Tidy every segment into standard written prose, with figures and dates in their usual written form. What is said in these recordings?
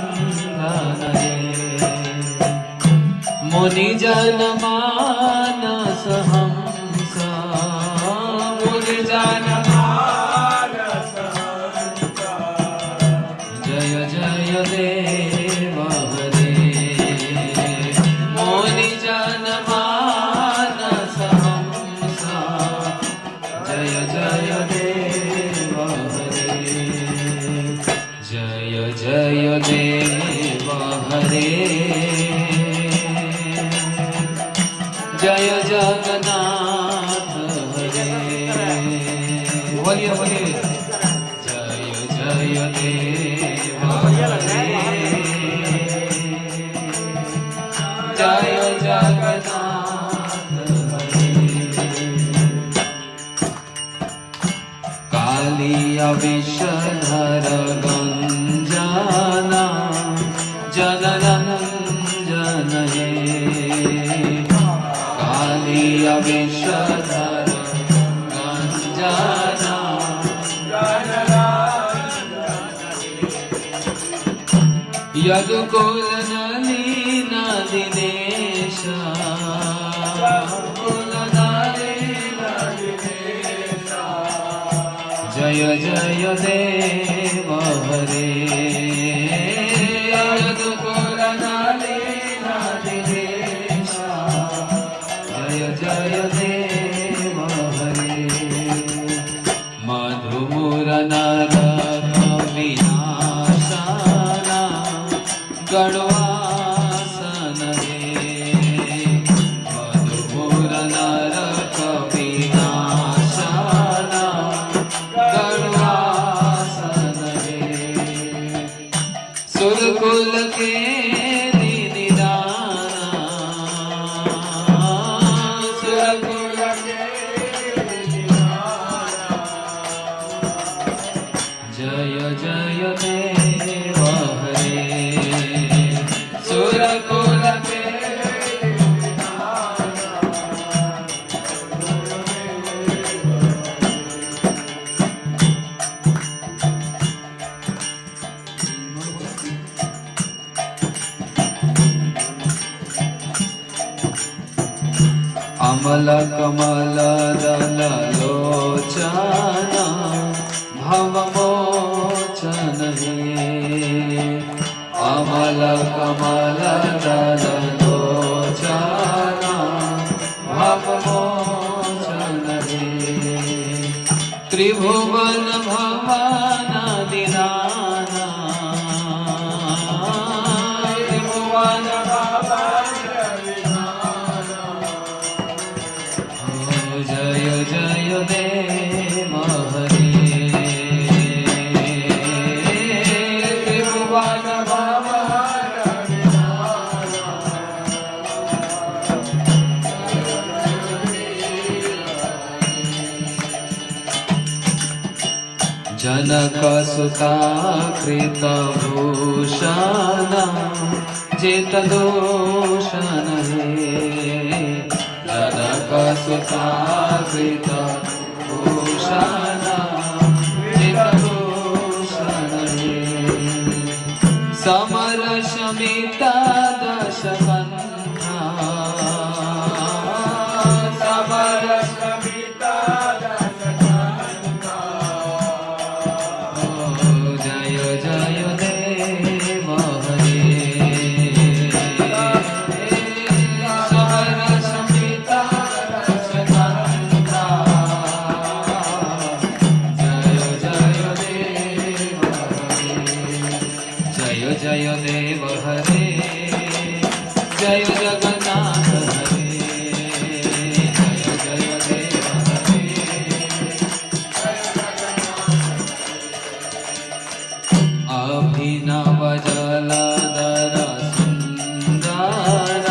भवबन्धनये मुनिजनमानस हंस मुनिजनमानस हंस जय जय देव हरे मुनिजनमानस हंस जय जय देव हरे जय जय देव हरे जय जगन्नाथ हरे बोलिए बोलिए जय जय देव हरे जय जगन्नाथ हरे कालिया विषधर गंजना जनरंजन हे कालिया विषधर गंजना यदुकुल नलिन दिनेश जय जय देव हरे यदुकुल नलिन दिनेश जय जय देव हरे मधुमुर नर विनाशना गणवासन हे मधुमुर नर विनाशना गणवासन हे सुरकुल के जय जय देव हरे सुरकुल के अमल कमल दल लोचना भवमोचन हे अमल कमल दल लोचना भवमोचन हे त्रिभुवन भवन दिनाना त्रिभुवन जय जय देव हरे त्रिभुवन जनक सुता कृत भूषण जित दोषण हे जनक सुता कृत भूषण जित दोषण हे समर शमिता दशकन्धा समर शमिता दशकन्धा जय जय देव हरे समर शमिता दशकन्धा जय जय देव हरे जय जय देव हरे जय जगन्नाथ हरे जय जय देव हरे अभिनव जलधर सुंदर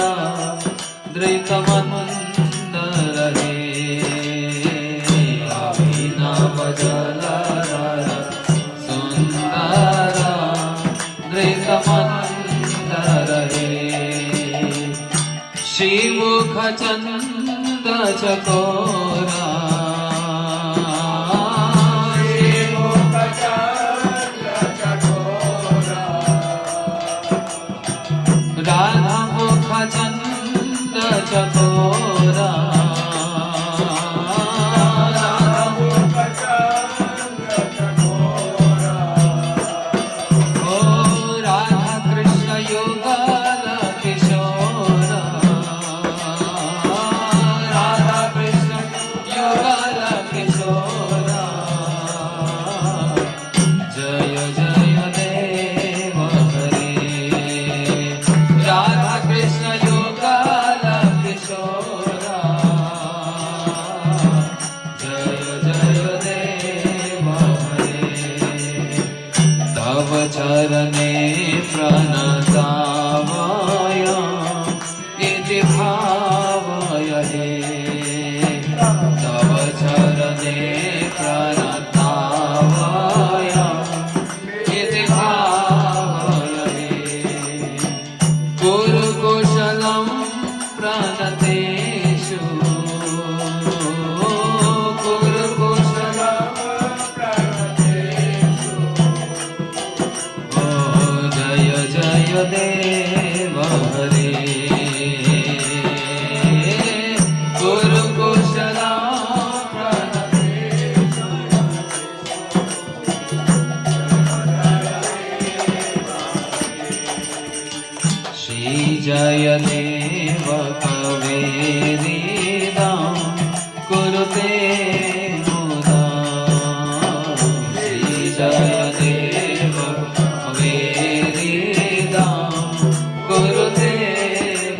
दृतमंदर हे अभिनव जलधर सुंदर दृतमंदर हे श्रीमुख चंद चकोरा श्रीमुख चंद चकोरा चरणे प्रणतावय इति भावय हे तव चरणे प्रणतावय इति भावय हे कुरु कुशलं प्रणतेषु कुरु कुशलं जय देव हरे गुरु कुशला श्री जय देव कवेरिदां कुरुते मुदा श्री जय देव कुरुते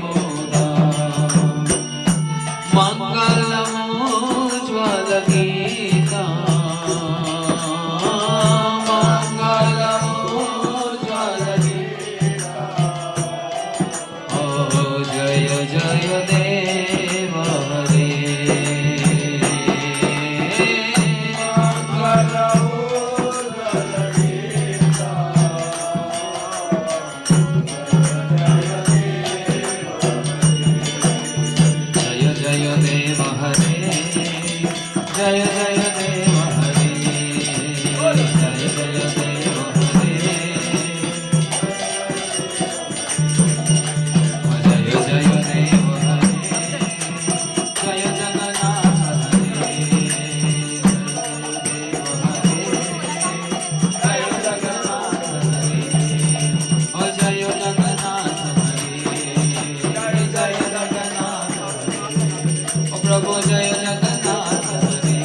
मुदा मङ्गलमुज्ज्वलगीता मङ्गलमुज्ज्वलगीता ओ जय जय देव हरे जय देव हरे जय जय देव हरे जय जय देव हरे जय जय देव हरे जय जगन्नाथ हरे देव हरे जय जगन्नाथ हरे ओ जय जगन्नाथ हरे जय जगन्नाथ प्रभु जय जगन्नाथ हरे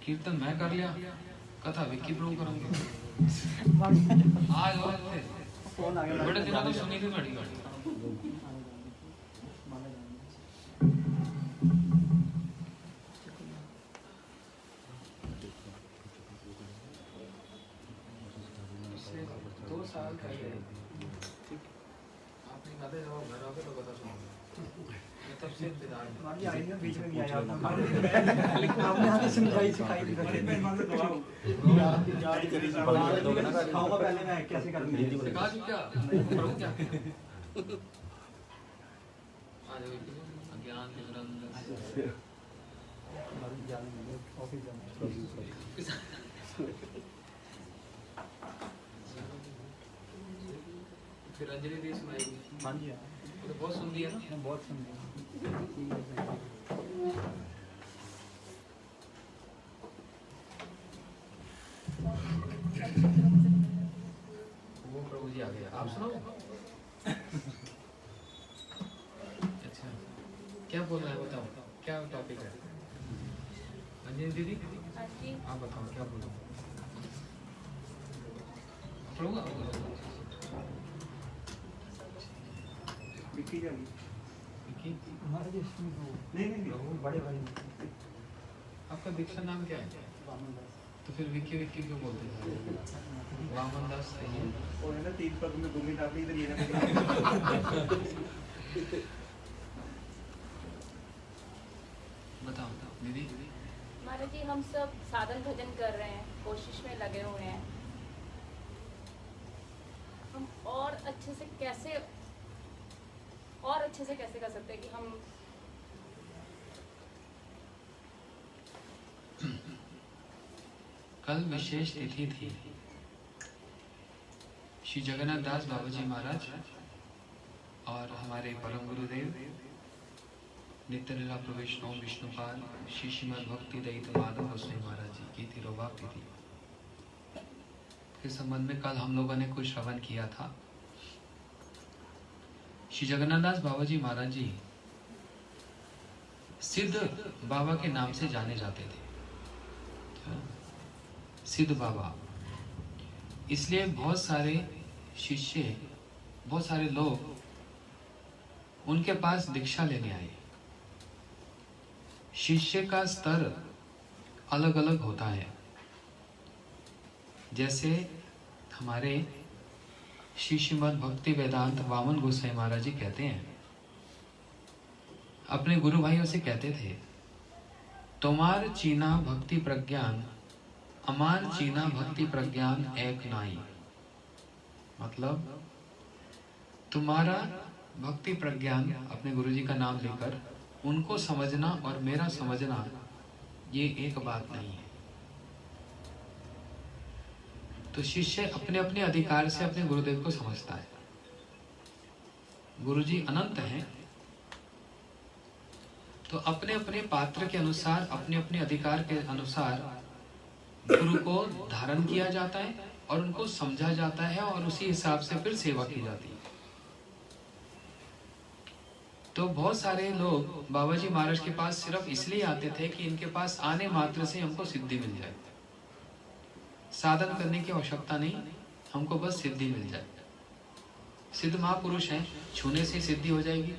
कीर्तन मैं कर लिया, कथा विक्की प्रभु करूंगा। आज बड़े दिनों तो सुनी थी बड़ी गाड़ी। साल पहले आपने कहा था जब आप घर आओगे तो कथा सुनोगे। तब से इंतजार में। हमारी आई में बीच में नहीं आया आपने आगे समझाई सिखाई नहीं खाऊंगा पहले मैं कैसे करूंगी सिखा दूं क्या? करूं क्या? आ जाओ, अज्ञान निरंजन। ऑफिस जाना फिर अंजलि दी सुनाएगी। हाँ जी वो तो बहुत सुन लिया ना। बहुत सुन वो प्रभु जी आ गए, आप सुनो। अच्छा, क्या बोल रहा है बताओ, क्या टॉपिक है? अंजलि दीदी आप बताओ क्या बोलो। प्रभु आप बोलो। विक्की जाएगी विक्की? हमारे देश में नहीं प्रभु बड़े भाई आपका दीक्षा नाम क्या है? तो फिर विक्की विक्की क्यों बोलते हैं? वामन दास सही है। वो है ना 3 पग में घूमी डाली इधर ये ना बताओ दीदी। महाराज जी हम सब साधन भजन कर रहे हैं, कोशिश में लगे हुए हैं। हम और अच्छे से कैसे कर सकते हैं कि हम कल विशेष तिथि थी। श्री जगन्नाथ दास बाबा जी महाराज और हमारे परम गुरुदेव नित्य लीला प्रवेश ओम विष्णुपाल श्री श्रीमद भक्ति दयित माधव गोस्वामी महाराज जी की तिरुभाव तिथि के संबंध में कल हम लोगों ने कुछ श्रवण किया था। श्री जगन्नाथ दास बाबा जी महाराज जी सिद्ध बाबा के नाम से जाने जाते थे, सिद्ध बाबा। इसलिए बहुत सारे शिष्य, बहुत सारे लोग उनके पास दीक्षा लेने आए। शिष्य का स्तर अलग अलग होता है। जैसे हमारे श्री श्रीमद भक्ति वेदांत वामन गोसाई महाराज जी कहते हैं, अपने गुरु भाइयों से कहते थे, तुम्हार चीना भक्ति प्रज्ञान अमार चीना भक्ति प्रज्ञान एक नाई। मतलब तुम्हारा भक्ति प्रज्ञान, अपने गुरु जी का नाम लेकर उनको समझना और मेरा समझना ये एक बात नहीं है। तो शिष्य अपने अपने अधिकार से अपने गुरुदेव को समझता है। गुरु जी अनंत हैं, तो अपने अपने पात्र के अनुसार, अपने अपने अधिकार के अनुसार गुरु को धारण किया जाता है और उनको समझा जाता है और उसी हिसाब से फिर सेवा की जाती है। तो बहुत सारे लोग बाबा जी महाराज के पास सिर्फ इसलिए आते थे कि इनके पास आने मात्र से हमको सिद्धि मिल जाए, साधन करने की आवश्यकता नहीं, हमको बस सिद्धि मिल जाए। सिद्ध महापुरुष हैं, छूने से सिद्धि हो जाएगी,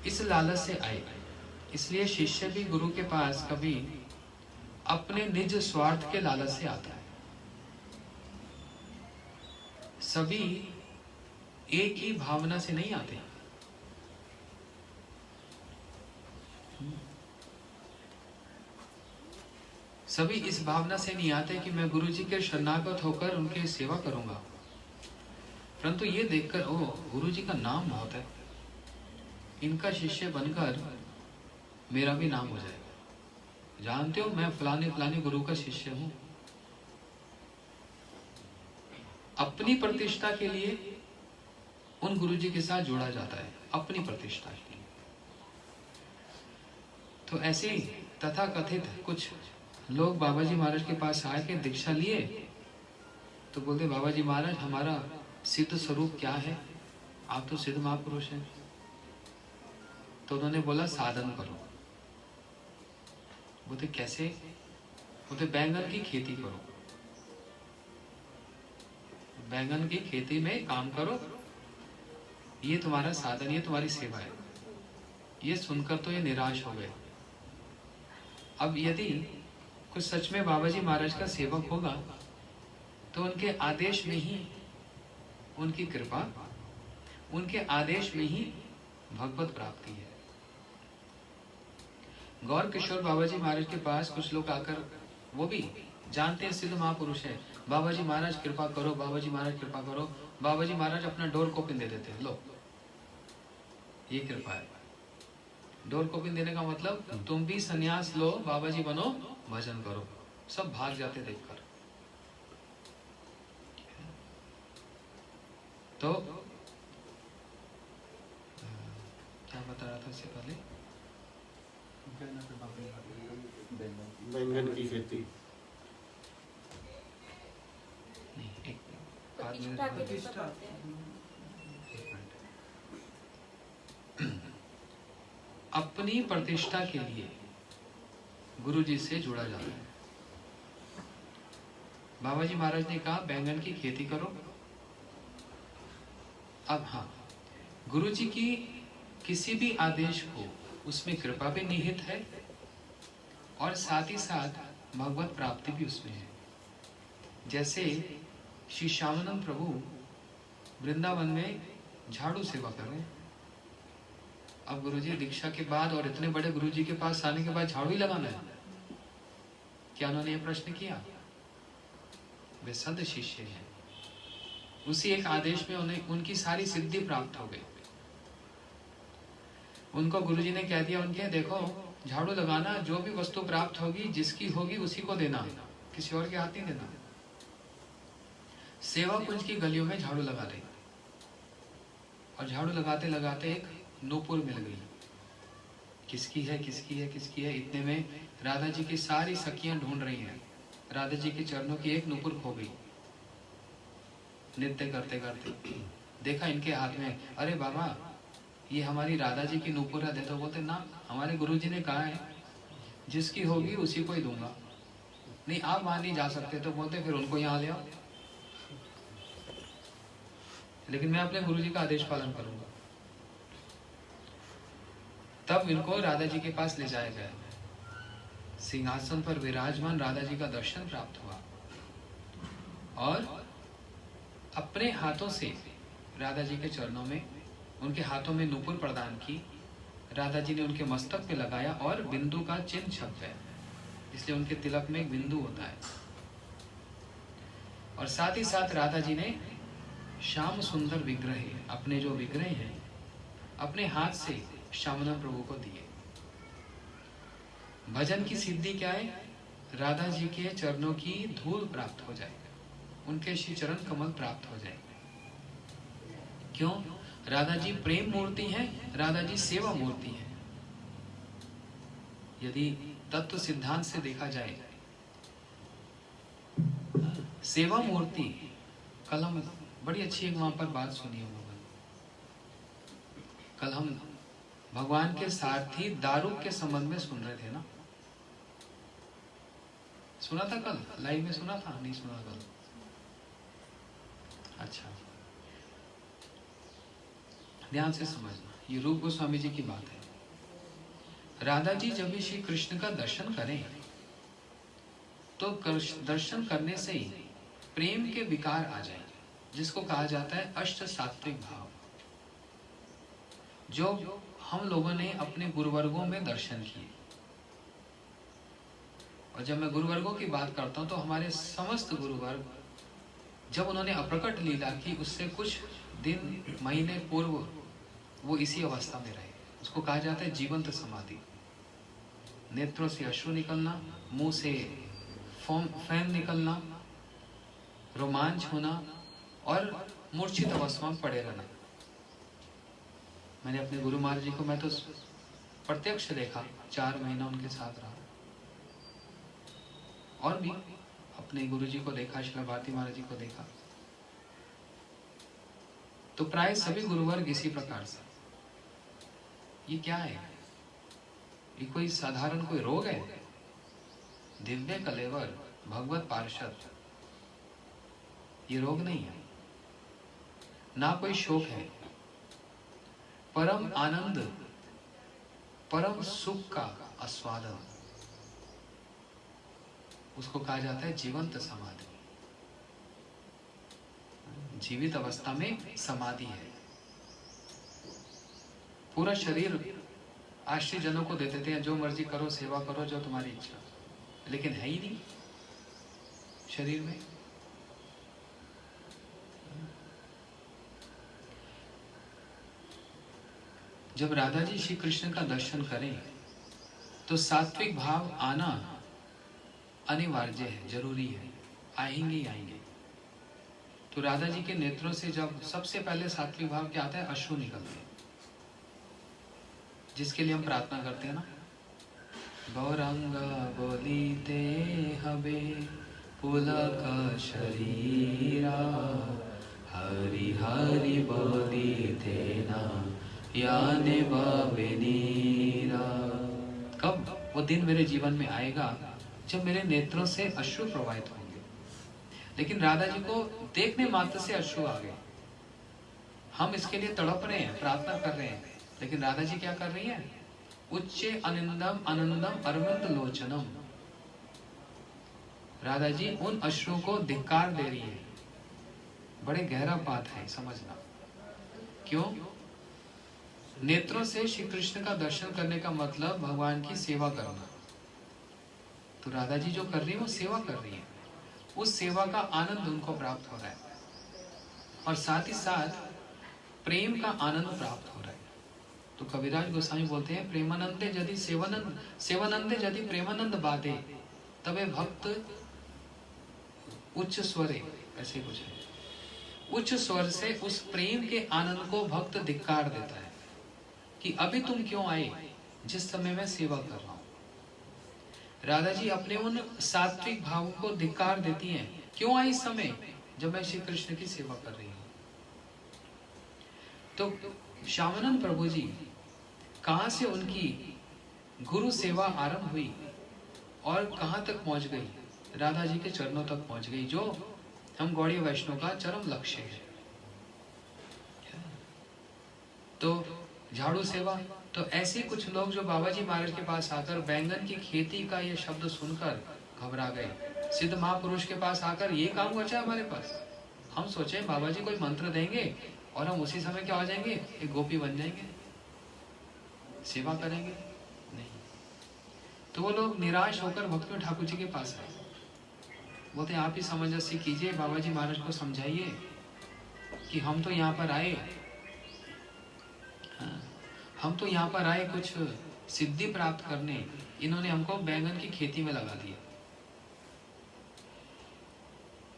इस लालच से आए। इसलिए शिष्य भी गुरु के पास कभी अपने निज स्वार्थ के लालच से आता है। सभी एक ही भावना से नहीं आते। सभी इस भावना से नहीं आते कि मैं गुरु जी के शरणागत होकर उनकी सेवा करूंगा, परंतु ये देखकर ओ गुरु जी का नाम बहुत है, इनका शिष्य बनकर मेरा भी नाम हो जाएगा। जानते हो मैं फलाने फलाने गुरु का शिष्य हूं। अपनी प्रतिष्ठा के लिए उन गुरु जी के साथ जोड़ा जाता है, अपनी प्रतिष्ठा के लिए। तो ऐसे ही तथा कथित कुछ लोग बाबा जी महाराज के पास आए के दीक्षा लिए, तो बोलते बाबा जी महाराज हमारा सिद्ध स्वरूप क्या है, आप तो सिद्ध महापुरुष हैं। तो उन्होंने बोला साधन करो। बोलते कैसे? बोलते बैंगन की खेती करो, बैंगन की खेती में काम करो, ये तुम्हारा साधन, ये तुम्हारी सेवा है। ये सुनकर तो ये निराश हो गए। अब यदि कुछ सच में बाबा जी महाराज का सेवक होगा तो उनके आदेश में ही उनकी कृपा उनके आदेश में ही भगवत प्राप्ति है। गौर किशोर बाबा जी महाराज के पास कुछ लोग आकर, वो भी जानते हैं सिद्ध महापुरुष है, बाबा जी महाराज कृपा करो, बाबा जी महाराज कृपा करो। बाबा जी महाराज अपना डोर कोपिन दे देते हैं, लो ये कृपा है। डोर कोपिन देने का मतलब तुम भी सन्यास लो, बाबा जी बनो, भजन करो। सब भाग जाते देखकर। तो क्या बता रहा था इससे पहले? बैंगन की खेती। नहीं, एक प्रतिष्ठा के लिए सब करते हैं। अपनी प्रतिष्ठा के लिए गुरु जी से जुड़ा जाता है। बाबा जी महाराज ने कहा बैंगन की खेती करो। अब हाँ, गुरु जी की किसी भी आदेश को उसमें कृपा भी निहित है और साथ ही साथ भगवत प्राप्ति भी उसमें है। जैसे श्री श्यामानंद प्रभु वृंदावन में झाड़ू सेवा कर रहे हैं। अब गुरुजी दीक्षा के बाद और इतने बड़े गुरुजी के पास आने के बाद झाड़ू ही लगाना है क्या? उन्होंने ये प्रश्न किया? वे सद शिष्य हैं। उसी एक आदेश में उन्हें उनकी सारी सिद्धि प्राप्त हो गई। उनको गुरुजी ने कह दिया, उनके देखो झाड़ू लगाना, जो भी वस्तु प्राप्त होगी जिसकी होगी उसी को देना, किसी और के हाथ नहीं देना। सेवा कुंज की गलियों में झाड़ू लगा रही और झाड़ू लगाते लगाते एक नूपुर मिल गई। किसकी है, किसकी है, किसकी है? इतने में राधा जी की सारी सखियां ढूंढ रही हैं। राधा जी के चरणों की एक नूपुर खो गई। नृत्य करते करते देखा इनके हाथ में, अरे बाबा ये हमारी राधा जी की नूपुर है, दे दो। बोलते ना, हमारे गुरु जी ने कहा है जिसकी होगी उसी को ही दूंगा। नहीं आप वहां नहीं जा सकते, तो बोलते फिर उनको यहाँ ले आओ। लेकिन मैं अपने गुरु जी का आदेश पालन करूंगा। तब इनको राधा जी के पास ले जाया गया। सिंहासन पर विराजमान राधा जी का दर्शन प्राप्त हुआ और अपने हाथों से राधा जी के चरणों में, उनके हाथों में नूपुर प्रदान की। राधा जी ने उनके मस्तक पे लगाया और बिंदु का चिन्ह छप गया, इसलिए उनके तिलक में एक बिंदु होता है। और साथ ही साथ राधा जी ने श्याम सुंदर विग्रह, अपने जो विग्रह हैं, अपने हाथ से श्यामनंद प्रभु को दिए। भजन की सिद्धि क्या है? राधा जी के चरणों की धूल प्राप्त हो जाए, उनके श्री चरण कमल प्राप्त हो जाए। क्यों? राधा जी प्रेम मूर्ति हैं, राधा जी सेवा मूर्ति हैं। यदि तत्व सिद्धांत से देखा जाए, सेवा मूर्ति, कल हम बड़ी अच्छी एक वहां पर बात सुनी हम लोगों ने। कल हम भगवान के सारथी दारूक के संबंध में सुन रहे थे ना? सुना था कल? लाइव में सुना था? नहीं सुना कल? अच्छा, ध्यान से समझना, ये रूप गोस्वामी जी की बात है। राधा जी जब भी श्री कृष्ण का दर्शन करें तो दर्शन करने से ही प्रेम के विकार आ जाए, जिसको कहा जाता है अष्ट सात्विक भाव, जो हम लोगों ने अपने गुरुवर्गों में दर्शन किए। और जब मैं गुरुवर्गों की बात करता हूं तो हमारे समस्त गुरुवर्ग, जब उन्होंने अप्रकट लीला की उससे कुछ दिन महीने पूर्व वो इसी अवस्था में रहे। उसको कहा जाता है जीवंत समाधि। नेत्रों से अश्रु निकलना, मुंह से फैन निकलना, रोमांच होना और मूर्छित अवस्था में पड़े रहना। मैंने अपने गुरु महाराज जी को मैं तो प्रत्यक्ष देखा, 4 महीना उनके साथ रहा। और भी अपने गुरु जी को देखा, श्री भारती महाराज जी को देखा। तो प्राय सभी गुरुवर्ग इसी प्रकार से। ये क्या है? ये कोई साधारण कोई रोग है? दिव्य कलेवर, भगवत पार्षद, ये रोग नहीं है, ना कोई शोक है। परम आनंद, परम सुख का आस्वादन, उसको कहा जाता है जीवंत समाधि। जीवित अवस्था में समाधि है। पूरा शरीर आश्रित जनों को दे देते हैं, जो मर्जी करो, सेवा करो, जो तुम्हारी इच्छा, लेकिन है ही नहीं शरीर में। जब राधा जी श्री कृष्ण का दर्शन करें तो सात्विक भाव आना अनिवार्य है, जरूरी है, आएंगे ही आएंगे। तो राधा जी के नेत्रों से जब सबसे पहले सात्विक भाव क्या आता है, अश्रु निकलते हैं, जिसके लिए हम प्रार्थना करते हैं ना, गौरंग बोलीते हबे पुलक शरीरा, हरि हरि बोलीते ना याने बाबेनीरा। कब वो दिन मेरे जीवन में आएगा जब मेरे नेत्रों से अश्रु प्रवाहित होंगे। लेकिन राधा जी को देखने मात्र से अश्रु आ गए। हम इसके लिए तड़प रहे हैं, प्रार्थना कर रहे हैं, लेकिन राधा जी क्या कर रही है, उच्चे अनिंदम आनंदम अरविंद लोचनम। राधा जी उन अश्रुओं को धिक्कार दे रही है। बड़े गहरा बात है, समझना। क्यों? नेत्रों से श्री कृष्ण का दर्शन करने का मतलब भगवान की सेवा करना। तो राधा जी जो कर रही है वो सेवा कर रही है, उस सेवा का आनंद उनको प्राप्त हो रहा है, और साथ ही साथ प्रेम का आनंद प्राप्त हो रहा है। तो कविराज गोस्वामी बोलते हैं, प्रेमानंदे यदि सेवानंद, सेवानंदे यदि प्रेमानंद बाधे, तबे भक्त उच्च स्वरे, ऐसे कुछ है। उच्च स्वर से उस प्रेम के आनंद को भक्त धिक्कार देता है कि अभी तुम क्यों आए जिस समय मैं सेवा कर रहा हूं। राधा जी अपने उन सात्विक भावों को धिक्कार देती हैं, क्यों आई इस समय जब मैं श्री कृष्ण की सेवा कर रही हूं। तो श्यामानंद प्रभु जी कहां से उनकी गुरु सेवा आरंभ हुई और कहां तक पहुंच गई, राधा जी के चरणों तक पहुंच गई, जो हम गौड़ीय वैष्णव का चरम लक्ष्य है। तो झाड़ू सेवा, तो ऐसे कुछ लोग जो बाबा जी महाराज के पास आकर बैंगन की खेती का ये शब्द सुनकर घबरा गए। सिद्ध महापुरुष के पास आकर ये काम बचा हमारे पास, हम सोचे बाबा जी कोई मंत्र देंगे और हम उसी समय क्या हो जाएंगे, एक गोपी बन जाएंगे, सेवा करेंगे। नहीं, तो वो लोग निराश होकर भक्ति ठाकुर जी के पास आए। बोलते आप ही सामंजस्य कीजिए, बाबा जी महाराज को समझाइए कि हम तो यहाँ पर आए, हाँ, हम तो यहाँ पर आए कुछ सिद्धि प्राप्त करने, इन्होंने हमको बैंगन की खेती में लगा दिया।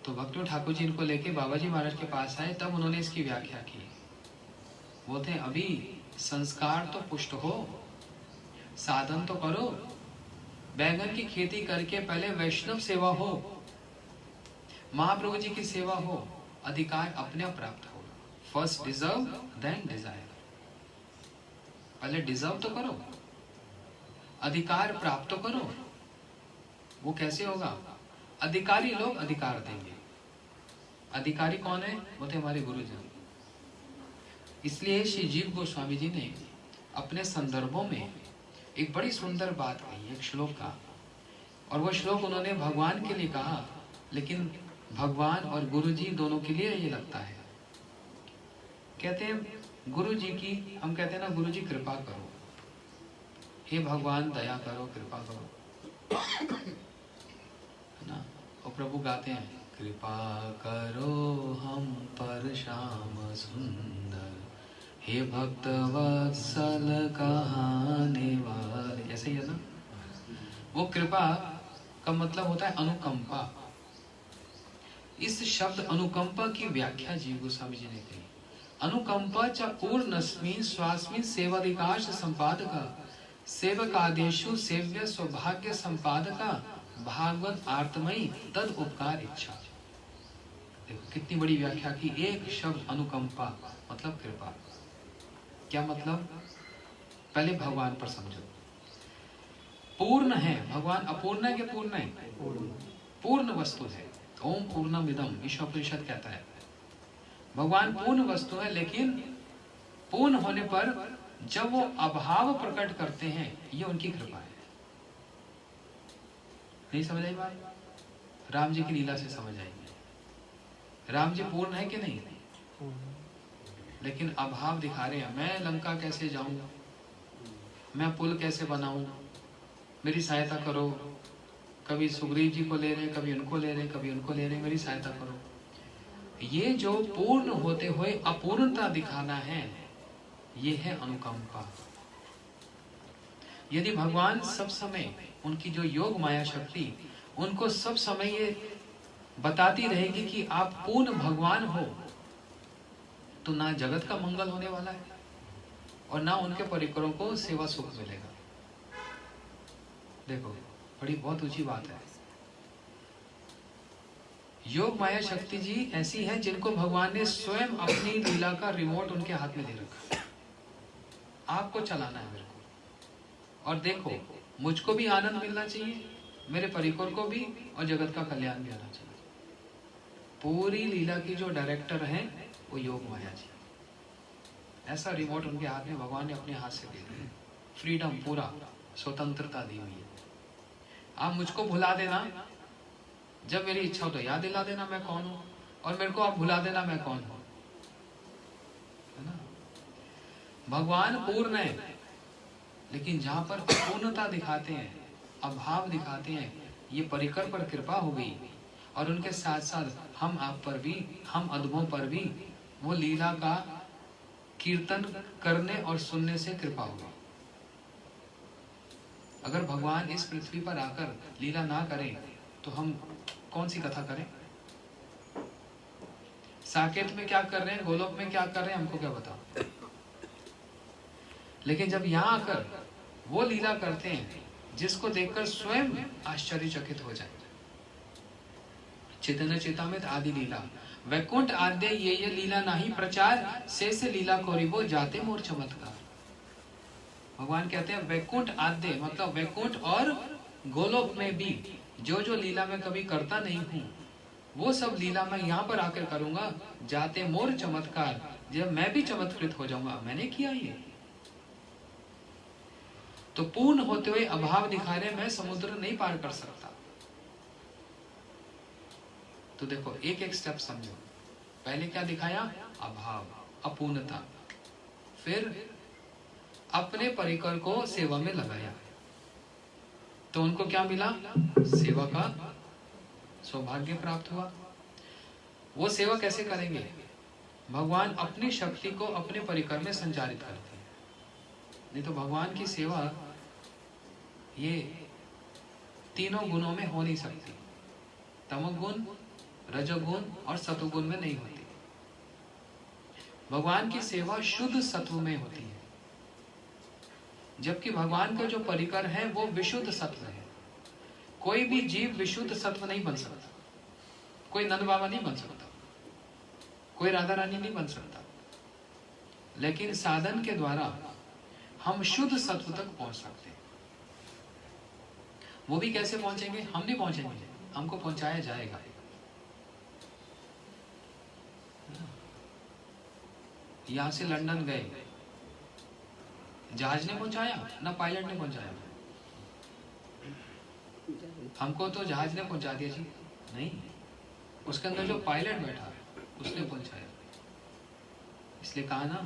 तो भक्तों ठाकुर जी इनको लेके बाबा जी महाराज के पास आए, तब उन्होंने इसकी व्याख्या की। बोलते हैं अभी संस्कार तो पुष्ट हो, साधन तो करो, बैंगन की खेती करके पहले वैष्णव सेवा हो, महाप्रभु जी की सेवा हो, अधिकार अपने आप प्राप्त होगा। फर्स्ट डिजर्व देन डिजायर, पहले डिजर्व तो करो, अधिकार प्राप्त तो करो। वो कैसे होगा? अधिकारी लोग अधिकार देंगे। अधिकारी कौन है? वो थे हमारे गुरुजन। इसलिए श्री जीव गोस्वामी जी ने अपने संदर्भों में एक बड़ी सुंदर बात कही, एक श्लोक का, और वो श्लोक उन्होंने भगवान के लिए कहा, लेकिन भगवान और गुरु जी दोनों के लिए ये लगता है। कहते हैं गुरु जी की, हम कहते हैं ना गुरु जी कृपा करो, हे भगवान दया करो, कृपा करो, है ना। और प्रभु गाते हैं, कृपा करो हम पर श्याम सुंदर, हे भक्त वत्सल कहाने वाले, ऐसे ही है ना। वो कृपा का मतलब होता है अनुकंपा। इस शब्द अनुकंपा की व्याख्या जीव गोस्वामी जी ने कही, अनुकंपा च पूर्णस्मिन् स्वास्मिन् सेवाधिकार संपादका, सेवकादेशु सेव्य सौभाग्य संपादका, भागवत आर्तमयी तद उपकार इच्छा। देखो कितनी बड़ी व्याख्या की। एक शब्द अनुकंपा मतलब कृपा। क्या मतलब? पहले भगवान पर समझो। पूर्ण है भगवान, अपूर्ण है कि पूर्ण है? पूर्ण वस्तु है। ओम पूर्णमिदम ईशोपनिषद कहता है भगवान पूर्ण वस्तु है, लेकिन पूर्ण होने पर जब वो अभाव प्रकट करते हैं, ये उनकी कृपा है। नहीं समझ आई बात? राम जी की लीला से समझ आएंगे। राम जी पूर्ण है कि नहीं? लेकिन अभाव दिखा रहे हैं। मैं लंका कैसे जाऊं, मैं पुल कैसे बनाऊं, मेरी सहायता करो। कभी सुग्रीव जी को ले रहे, कभी उनको ले रहे, कभी उनको ले रहे, मेरी सहायता करो। ये जो पूर्ण होते हुए अपूर्णता दिखाना है, ये है अनुकंपा। यदि भगवान सब समय, उनकी जो योग माया शक्ति उनको सब समय ये बताती रहेगी कि आप पूर्ण भगवान हो, तो ना जगत का मंगल होने वाला है और ना उनके परिकरों को सेवा सुख मिलेगा। देखो, बड़ी बहुत ऊंची बात है। योग माया शक्ति जी ऐसी है जिनको भगवान ने स्वयं अपनी लीला का रिमोट उनके हाथ में दे रखा है। आपको चलाना है मेरे को। और देखो, मुझको भी आनंद मिलना चाहिए, मेरे परिकर को भी, और जगत का कल्याण भी होना चाहिए। पूरी लीला की जो डायरेक्टर हैं वो योग माया जी। ऐसा रिमोट उनके हाथ में भगवान ने अपने हाथ से दे दिया। फ्रीडम, पूरा स्वतंत्रता दी हुई है। आप मुझको भुला देना, जब मेरी इच्छा हो तो याद दिला देना मैं कौन हूं, और मेरे को आप भुला देना मैं कौन हूं, है ना। भगवान पूर्ण है, लेकिन जहां पर अपूर्णता दिखाते हैं, अभाव दिखाते हैं, ये परिकर पर कृपा हो गई, और उनके साथ साथ हम आप पर भी, हम अधमों पर भी वो लीला का कीर्तन करने और सुनने से कृपा होगी। अगर भगवान इस पृथ्वी पर आकर लीला ना करें तो हम कौन सी कथा करें? साकेत में क्या कर रहे हैं, गोलोक में क्या कर रहे हैं, हमको क्या बताओ। लेकिन जब यहाँ आकर वो लीला करते हैं जिसको देखकर स्वयं आश्चर्यचकित हो जाए। चैतन्य चेतामृत आदि लीला, वैकुंठ आद्य ये लीला नहीं प्रचार, से लीला कोरिबो जाते मोर चमत्कार। भगवान कहते हैं वैकुंठ आद्य, मतलब वैकुंठ और गोलोक में भी जो जो लीला मैं कभी करता नहीं हूँ, वो सब लीला मैं यहाँ पर आकर करूंगा। जाते मोर चमत्कार, जब मैं भी चमत्कृत हो जाऊंगा, मैंने किया ये। तो पूर्ण होते हुए अभाव दिखा रहे, मैं समुद्र नहीं पार कर सकता। तो देखो, एक एक स्टेप समझो। पहले क्या दिखाया? अभाव, अपूर्णता। फिर अपने परिकर को सेवा में लगाया, तो उनको क्या मिला? सेवा का सौभाग्य प्राप्त हुआ। वो सेवा कैसे करेंगे? भगवान अपनी शक्ति को अपने परिकर में संचारित करते हैं। नहीं तो भगवान की सेवा ये तीनों गुणों में हो नहीं सकती। तमोगुण, रजोगुण और सतोगुण में नहीं होती। भगवान की सेवा शुद्ध सत्व में होती है, जबकि भगवान का जो परिकर है वो विशुद्ध सत्व है। कोई भी जीव विशुद्ध सत्व नहीं बन सकता। कोई नंद बाबा नहीं बन सकता, कोई राधा रानी नहीं बन सकता। लेकिन साधन के द्वारा हम शुद्ध सत्व तक पहुंच सकते हैं। वो भी कैसे पहुंचेंगे? हम नहीं पहुंचेंगे, हमको पहुंचाया जाएगा। यहां से लंदन गए, जहाज ने पहुंचाया ना पायलट ने पहुंचाया? हमको तो जहाज ने पहुंचा दिया जी, नहीं, उसके अंदर जो पायलट बैठा उसने पहुंचाया। इसलिए कहा ना,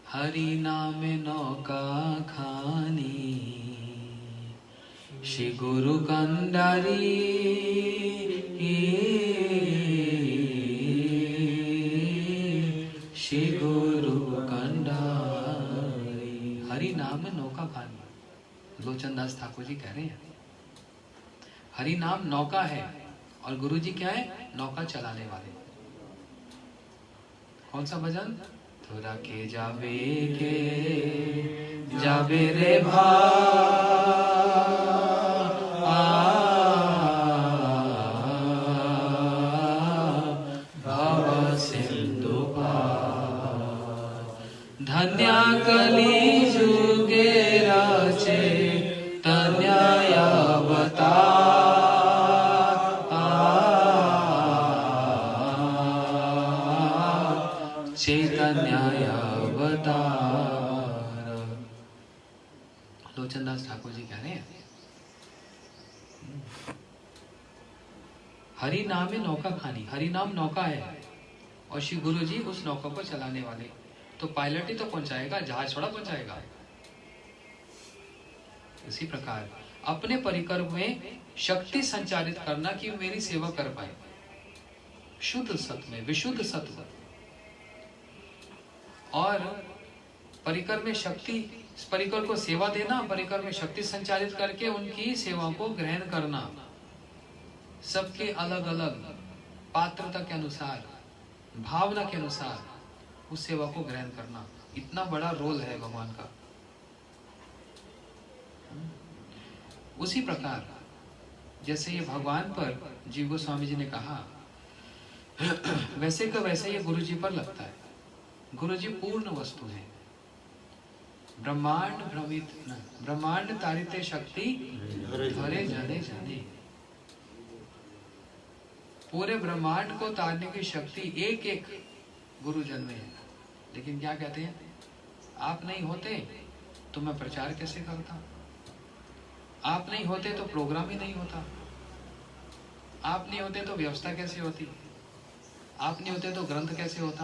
हरि नाम नौका खानी, श्री गुरु कंडारी, श्री गुरु कंडारी। हरि नाम में नौका खानी। लोचनदास ठाकुर जी कह रहे हैं, हरि नाम नौका है और गुरु जी क्या है? नौका चलाने वाले। कौन सा भजन? थोड़ा के जाबे रे भा, भव सिंधु पार। धन्या कली जुगे राचे, तन्यायावतार। चैतन्याय अवतार। लोचनदास ठाकुर जी कह रहे हैं, हरि नाम में नौका खानी। हरि नाम नौका है और श्री गुरु जी उस नौका को चलाने वाले। तो पायलट ही तो पहुंचाएगा, जहाज थोड़ा पहुंचाएगा। इसी प्रकार अपने परिकर में शक्ति संचारित करना कि मेरी सेवा कर पाए, शुद्ध सत्व में, विशुद्ध सत्व, और परिकर में शक्ति, परिकर को सेवा देना, परिकर में शक्ति संचालित करके उनकी सेवा को ग्रहण करना, सबके अलग अलग पात्रता के अनुसार, भावना के अनुसार उस सेवा को ग्रहण करना, इतना बड़ा रोल है भगवान का। उसी प्रकार जैसे ये भगवान पर जीव गोस्वामी जी ने कहा, वैसे का वैसे ये गुरु जी पर लगता है। गुरु जी पूर्ण वस्तु है, ब्रह्मांड भ्रमित न, ब्रह्मांड तारिते शक्ति धरे जाने जाने। पूरे ब्रह्मांड को तारने की शक्ति एक एक गुरुजन में है। लेकिन क्या कहते हैं, आप नहीं होते तो मैं प्रचार कैसे करता, आप नहीं होते तो प्रोग्राम ही नहीं होता, आप नहीं होते तो व्यवस्था कैसे होती, आप नहीं होते तो ग्रंथ कैसे होता,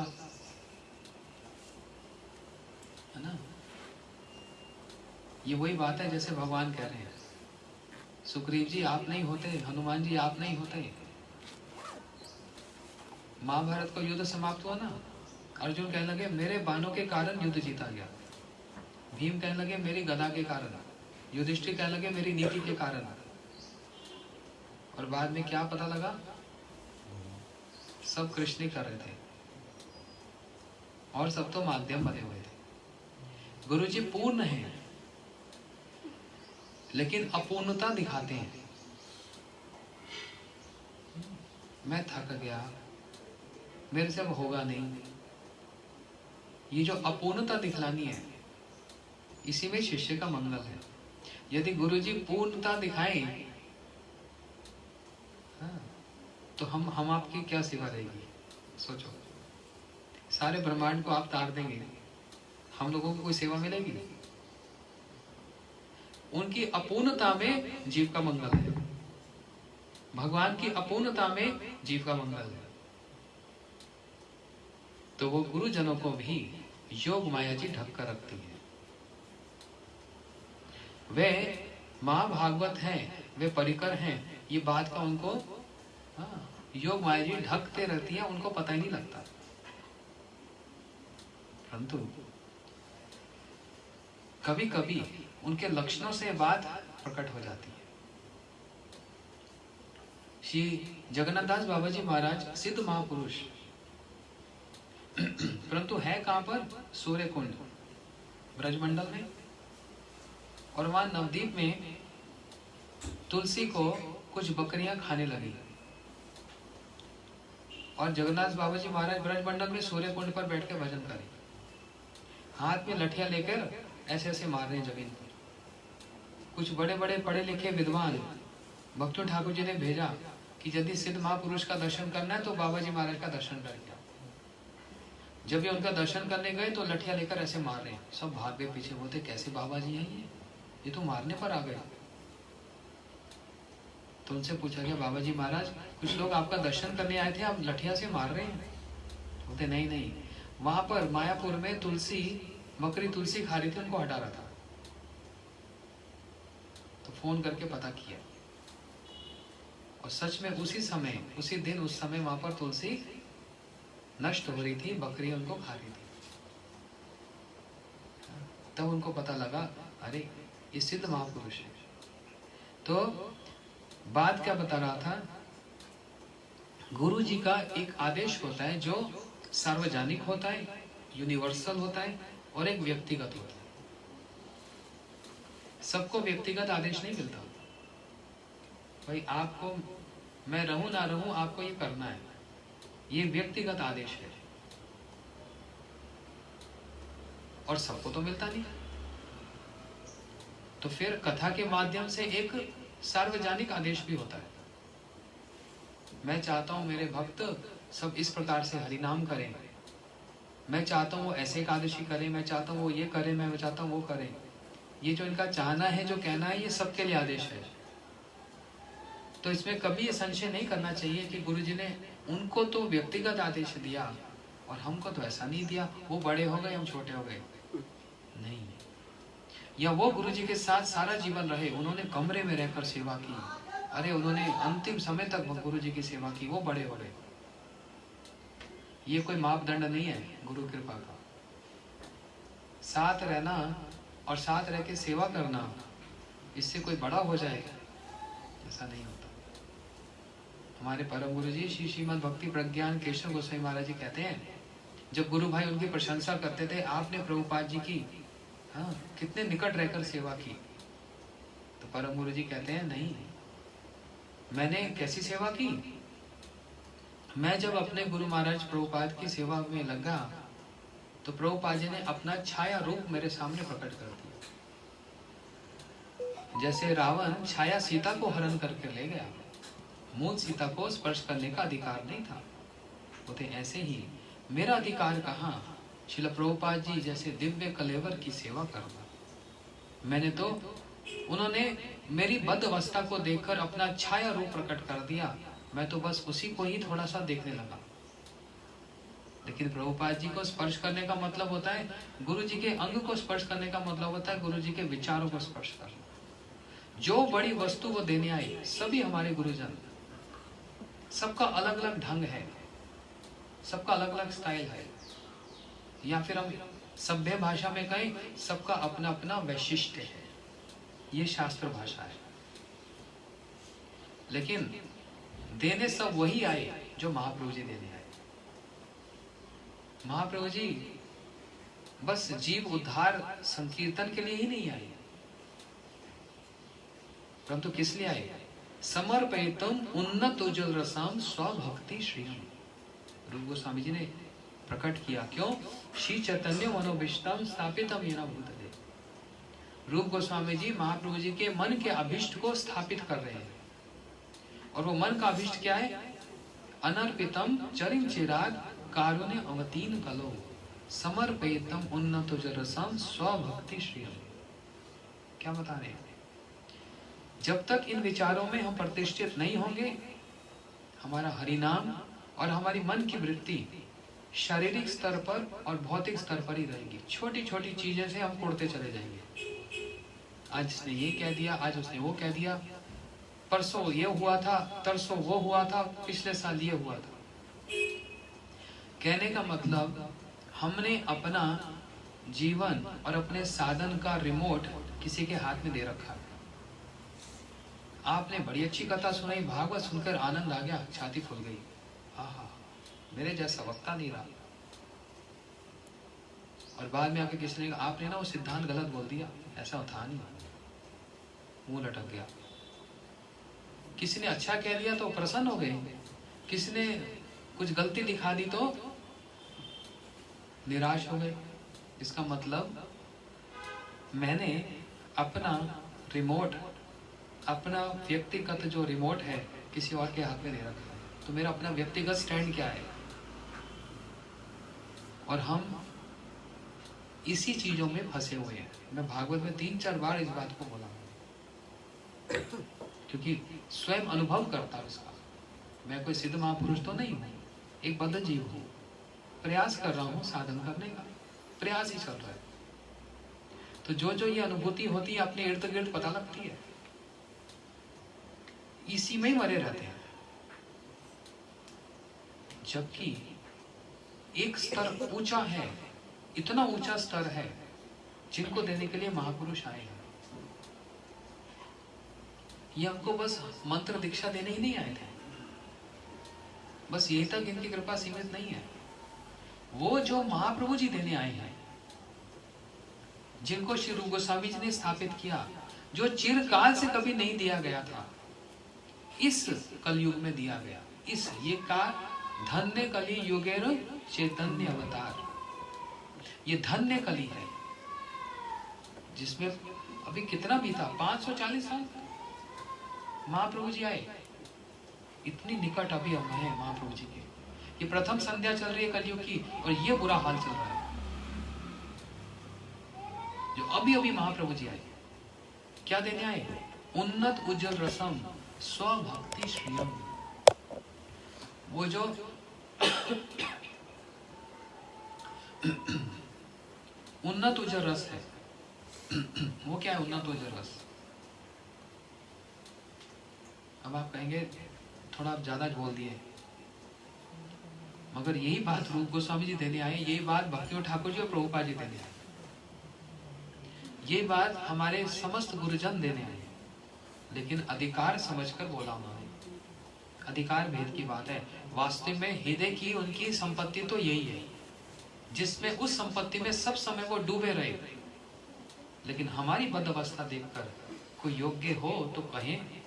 है ना। ये वही बात है जैसे भगवान कह रहे हैं, सुग्रीव जी आप नहीं होते, हनुमान जी आप नहीं होते, महाभारत का युद्ध समाप्त हुआ ना, अर्जुन कहने लगे मेरे बाणों के कारण युद्ध जीता गया, भीम कहने लगे मेरी गदा के कारण, युधिष्ठिर कहने लगे मेरी नीति के कारण, और बाद में क्या पता लगा, सब कृष्ण ही कर रहे थे और सब तो माध्यम बने हुए थे। गुरुजी पूर्ण हैं लेकिन अपूर्णता दिखाते हैं। मैं थक गया, मेरे से अब होगा नहीं, ये जो अपूर्णता दिखलानी है, इसी में शिष्य का मंगल है। यदि गुरुजी पूर्णता दिखाएं, हाँ, तो हम आपकी क्या सेवा रहेगी। सोचो, सारे ब्रह्मांड को आप तार देंगे, हम लोगों को कोई सेवा मिलेगी? उनकी अपूर्णता में जीव का मंगल है, भगवान की अपूर्णता में जीव का मंगल है। तो वो गुरुजनों को भी योग माया जी ढक कर रखती है। वे महाभागवत हैं, वे परिकर हैं, ये बात का उनको योग माया जी ढकते रहती है, उनको पता ही नहीं लगता। परंतु कभी कभी उनके लक्षणों से बात प्रकट हो जाती है। श्री जगन्नाथ दास बाबा जी महाराज सिद्ध महापुरुष, परंतु है कहां पर? सूर्य कुंड ब्रजमंडल में, और वहां नवदीप में तुलसी को कुछ बकरियां खाने लगी, और जगन्नाथ बाबा जी महाराज ब्रजमंडल में सूर्य कुंड पर बैठ के भजन करें, हाथ में लठियां लेकर ऐसे ऐसे मार रहे हैं जमीन पर। कुछ बड़े बड़े पढ़े लिखे विद्वान भक्तों ठाकुर जी ने भेजा कि यदि सिद्ध महापुरुष का दर्शन करना है तो बाबा जी महाराज का दर्शन करके आओ। जब ये उनका दर्शन करने गए तो लठियां लेकर ऐसे मार रहे हैं, सब भाग गए पीछे, बोलते कैसे बाबा जी हैं ये तो मारने पर आ गए। तो उनसे पूछा गया, बाबा जी महाराज कुछ लोग आपका दर्शन करने आए थे, आप लठिया से मार रहे हैं? बोलते नहीं नहीं, वहां पर मायापुर में तुलसी, बकरी तुलसी खा रही थी, उनको हटा रहा था। तो फोन करके पता किया, और सच में उसी समय, उसी दिन, उस समय वहां पर तुलसी नष्ट हो रही थी, बकरी उनको खा रही थी। तब उनको पता लगा, अरे ये सिद्ध महापुरुष है। तो बात क्या बता रहा था, गुरु जी का एक आदेश होता है जो सार्वजनिक होता है, यूनिवर्सल होता है, और एक व्यक्तिगत होता है। सबको व्यक्तिगत आदेश नहीं मिलता, भाई आपको, मैं रहूं ना रहूं, आपको ये करना है, ये व्यक्तिगत आदेश है, और सबको तो मिलता नहीं। तो फिर कथा के माध्यम से एक सार्वजनिक आदेश भी होता है। मैं चाहता हूं मेरे भक्त सब इस प्रकार से हरिनाम करें, मैं चाहता हूं वो ऐसे एकादशी करें, मैं चाहता हूं वो ये करें, मैं चाहता हूं वो करें। ये जो इनका चाहना है, जो कहना है, ये सबके लिए आदेश है। तो इसमें कभी ये संशय नहीं करना चाहिए कि गुरुजी ने उनको तो व्यक्तिगत आदेश दिया और हमको तो ऐसा नहीं दिया, वो बड़े हो गए हम छोटे हो गए। नहीं, या वो गुरुजी के साथ सारा जीवन रहे, उन्होंने कमरे में रहकर सेवा की, अरे उन्होंने अंतिम समय तक गुरुजी की सेवा की, वो बड़े हो गए। ये कोई मापदंड नहीं है गुरु कृपा का। साथ रहना और साथ रह के सेवा करना, इससे कोई बड़ा हो जाए ऐसा नहीं होता। हमारे परम गुरु जी श्री श्रीमद् भक्ति प्रज्ञान केशव गोस्वामी महाराज जी कहते हैं, जब गुरु भाई उनकी प्रशंसा करते थे, आपने प्रभुपाद जी की हाँ कितने निकट रहकर सेवा की, तो परम गुरु जी कहते हैं नहीं, मैंने कैसी सेवा की, मैं जब अपने गुरु महाराज प्रभुपाद की सेवा में लगा तो प्रभुपाद जी ने अपना छाया रूप मेरे सामने प्रकट कर दिया। जैसे रावण छाया सीता को हरण करके ले गया, मूल सीता को स्पर्श करने का अधिकार नहीं था, होते ऐसे ही मेरा अधिकार कहाँ श्रील प्रभुपाद जी जैसे दिव्य कलेवर की सेवा करना। मैंने तो, उन्होंने मेरी बद्ध अवस्था को देखकर अपना छाया रूप प्रकट कर दिया, मैं तो बस उसी को ही थोड़ा सा देखने लगा। लेकिन प्रभुपाद जी को स्पर्श करने का मतलब होता है, गुरु जी के अंग को स्पर्श करने का मतलब होता है गुरु जी के विचारों को स्पर्श करना। जो बड़ी वस्तु वो देने आई, सभी हमारे गुरुजन, सबका अलग अलग ढंग है, सबका अलग अलग स्टाइल है, या फिर हम सभ्य भाषा में कहें सबका अपना अपना वैशिष्ट है, ये शास्त्र भाषा है। लेकिन देने सब वही आए जो महाप्रभु जी देने आए। महाप्रभु जी बस जीव उद्धार संकीर्तन के लिए ही नहीं आए, परंतु किस लिए आए? समर्पयितुम उन्नत उज्ज्वल रसम स्वभक्ति श्रीयम। रूप गोस्वामी जी ने प्रकट किया, क्यों? श्री चैतन्य मनोभिष्टम स्थापितम येन भूतले। रूप गोस्वामी जी महाप्रभु जी के मन के अभिष्ट को स्थापित कर रहे हैं, और वो मन का अभिष्ट क्या है? अनर्पितम चरिम चिराग कारुण्य अवतीन कलो समर्पयितम उन्नत रसम स्वभक्ति श्रीयम। क्या बता रहे हैं? जब तक इन विचारों में हम प्रतिष्ठित नहीं होंगे, हमारा हरिनाम और हमारी मन की वृत्ति शारीरिक स्तर पर और भौतिक स्तर पर ही रहेगी। छोटी छोटी चीजें से हम उड़ते चले जाएंगे। आज इसने ये कह दिया, आज उसने वो कह दिया, परसों ये हुआ था, तरसों वो हुआ था, पिछले साल ये हुआ था। कहने का मतलब, हमने अपना जीवन और अपने साधन का रिमोट किसी के हाथ में दे रखा है। आपने बड़ी अच्छी कथा सुनाई, भागवत सुनकर आनंद आ गया, छाती फूल गई, आहा मेरे जैसा वक्ता नहीं रहा। और बाद में आके किसने कहा, आपने ना वो सिद्धांत गलत बोल दिया, ऐसा था नहीं, मुंह लटक गया। किसी ने अच्छा कह दिया तो प्रसन्न हो गए, किसी ने कुछ गलती दिखा दी तो निराश हो गए। इसका मतलब मैंने अपना रिमोट, अपना व्यक्तिगत जो रिमोट है किसी और के हाथ में दे रखा है। तो मेरा अपना व्यक्तिगत स्टैंड क्या है? और हम इसी चीजों में फंसे हुए हैं। मैं भागवत में 3-4 बार इस बात को बोला, क्योंकि स्वयं अनुभव करता हूं इसका। मैं कोई सिद्ध महापुरुष तो नहीं हूं, एक बद्ध जीव हूं, प्रयास कर रहा हूं, साधन करने का प्रयास ही चल रहा है। तो जो जो ये अनुभूति होती है अपने इर्द गिर्द पता लगती है, इसी में ही मरे रहते हैं। जबकि एक स्तर ऊंचा है, इतना ऊंचा स्तर है जिनको देने के लिए महापुरुष आए हैं। ये हमको बस मंत्र दीक्षा देने ही नहीं आए थे, बस यही तक इनकी कृपा सीमित नहीं है। वो जो महाप्रभु जी देने आए हैं, जिनको श्री रूप गोस्वामी जी ने स्थापित किया, जो चिरकाल से कभी नहीं दिया गया था, इस कलयुग में दिया गया। इस ये का धन्य कली युगेर चैतन्य अवतार, ये धन्य कली है जिसमें अभी कितना बीता, 540 साल महाप्रभु जी आए, इतनी निकट अभी हम हैं महाप्रभु जी के। ये प्रथम संध्या चल रही है कलयुग की, और ये बुरा हाल चल रहा है। जो अभी अभी महाप्रभु जी आए, क्या देने आए? उन्नत उज्जवल रसम स्वभक्ति श्रीयम। वो जो उन्नत जो रस है, वो क्या है उन्नत जो रस? अब आप कहेंगे थोड़ा आप ज्यादा बोल दिए, मगर यही बात रूप गोस्वामी जी देने आए, यही बात भक्तियों ठाकुर जी और प्रभुपाद जी देने आए, ये बात हमारे समस्त गुरुजन देने आए, लेकिन अधिकार समझकर बोला उन्होंने। अधिकार भेद की बात है। वास्तव में हृदय की उनकी संपत्ति तो यही है, जिसमें उस संपत्ति में सब समय वो डूबे रहे। लेकिन हमारी बद अवस्था देखकर कोई योग्य हो तो कहें,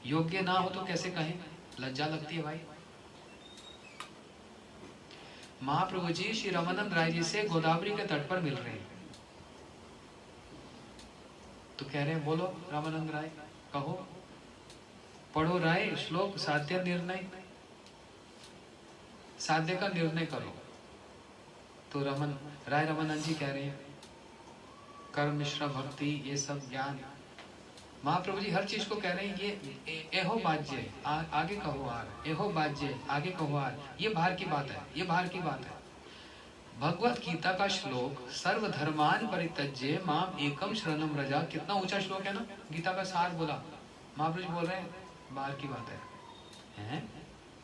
योग्य ना हो तो कैसे कहें? लज्जा लगती है भाई। महाप्रभु जी श्री रामानंद राय जी से गोदावरी के तट पर मिल रहे हैं, तो कह रहे हैं बोलो रामानंद राय, कहो, पढ़ो राय श्लोक साध्य निर्णय, साध्य का निर्णय करो। तो राय रामानंद जी कह रहे हैं कर्म मिश्रा भक्ति ये सब ज्ञान। महाप्रभु जी हर चीज को कह रहे हैं ये एहो बाज्य आगे कहो आर, एहो बाज्य आगे कहो आर, ये बाहर की बात है, ये बाहर की बात है। भगवत गीता का श्लोक सर्वधर्मान परित्यज्य माम एकम शरणम व्रजा, कितना ऊंचा श्लोक है ना, गीता का सार बोला। महाप्रभु जी बोल रहे हैं बाहर की बात है?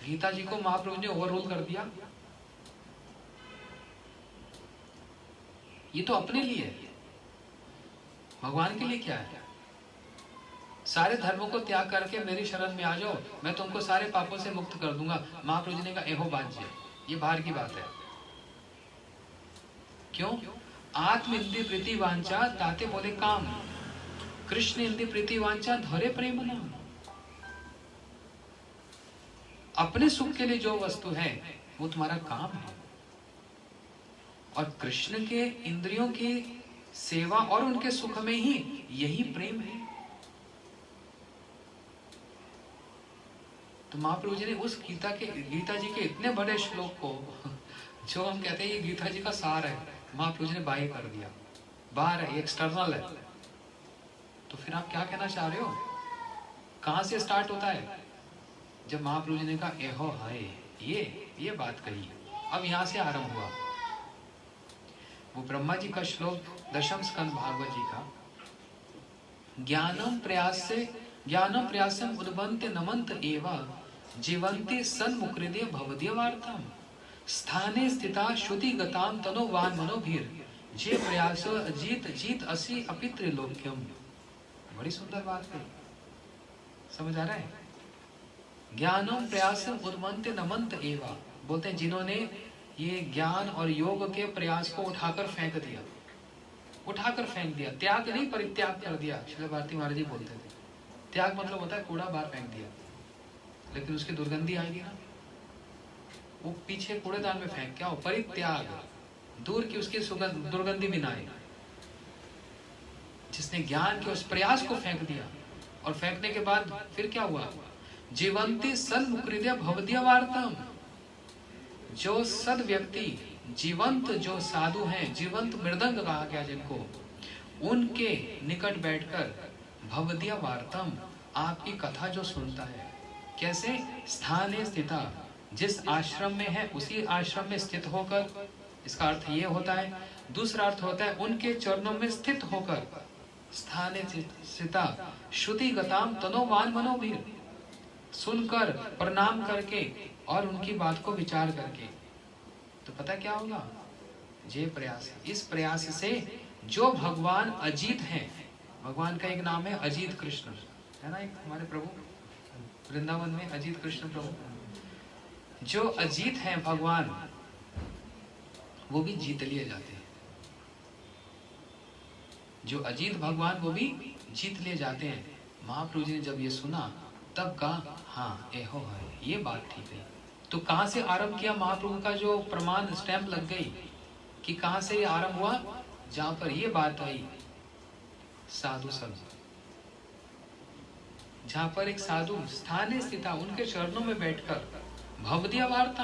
गीता जी को महाप्रभु ने ओवररूल कर दिया। ये तो अपने लिए है, भगवान के लिए क्या है? सारे धर्मों को त्याग करके मेरी शरण में आ जाओ, मैं तुमको सारे पापों से मुक्त कर दूंगा। महाप्रभु जी ने कहा एहो बाज्य, ये बाहर की बात है। क्यों? आत्म इंद्रिय प्रीति वांछा ताते बोले काम, कृष्ण इंद्रिय प्रीति वांछा धरे प्रेम नाम। अपने सुख के लिए जो वस्तु है वो तुम्हारा काम है, और कृष्ण के इंद्रियों की सेवा और उनके सुख में ही यही प्रेम है। तो महाप्रभु जी ने उस गीता जी के इतने बड़े श्लोक को, जो हम कहते हैं ये गीता जी का सार है, महाप्रभु जी ने बाह्य कर दिया, बाहर है, एक्सटर्नल है। तो फिर आप क्या कहना चाह रहे हो? कहां से स्टार्ट होता है? जब महाप्रभु जी ने कहा एहो हाय, ये बात कही, अब यहां से आरंभ हुआ। वो ब्रह्मा जी का श्लोक दशम स्कंद भागवत जी का, ज्ञानम प्रयासम उद्बंते नमंत एवा जीवंते सन्मुकृदे भवदीय वार्ताम स्थाने स्थिता श्रुति गताम तनोवान मनोभीर जे प्रयासो जीत असी अपित्र लोक्यम। बड़ी सुंदर बात है, समझ आ रहा है? ज्ञानम प्रयासम उद्बंते नमंत एवा, बोलते हैं जिन्होंने ये ज्ञान और योग के प्रयास को उठाकर फेंक दिया, त्याग नहीं परित्याग कर दिया। श्रील भारती महाराज जी बोलते थे त्याग मतलब होता है कूड़ा बाहर फेंक दिया, लेकिन उसकी दुर्गंधी आएगी ना, वो पीछे कूड़ेदान में फेंक, क्या हो? परित्याग, दूर की उसकी दुर्गंधी भी ना आए। जिसने ज्ञान के उस प्रयास को फेंक दिया, और फेंकने के बाद फिर क्या हुआ? जीवंती सन्मुकृदे भवदीय वार्ताम, जो सद व्यक्ति, जीवंत जो साधु हैं, जीवंत मृदंग कहा गया जिनको, उनके निकट बैठकर भवदीय वार्तम, आपकी कथा जो सुनता है। कैसे? स्थाने स्थिता, जिस आश्रम में है उसी आश्रम में स्थित होकर, इसका अर्थ ये होता है। दूसरा अर्थ होता है उनके चरणों में स्थित होकर, स्थाने स्थिता श्रुति गताम तनोवान मनोभीर, सुनकर प्रणाम करके और उनकी बात को विचार करके। तो पता क्या होगा? ये प्रयास, इस प्रयास से जो भगवान अजीत हैं, भगवान का एक नाम है अजीत कृष्ण, है ना, एक हमारे प्रभु वृंदावन में अजीत कृष्ण प्रभु, जो अजीत हैं भगवान, वो भी जीत लिए जाते हैं। जो अजीत भगवान वो भी जीत लिए जाते हैं। महाप्रभु जी ने जब ये सुना तब कहा हाँ एहो है, ये बात ठीक है। तो कहां से आरंभ किया? महाप्रभु का जो प्रमाण स्टैंप लग गई कि कहां से ये आरंभ हुआ? जहां पर ये बात आई साधु संग, जहां पर एक साधु स्थाने स्थित, उनके चरणों में बैठकर भवदीय वार्ता,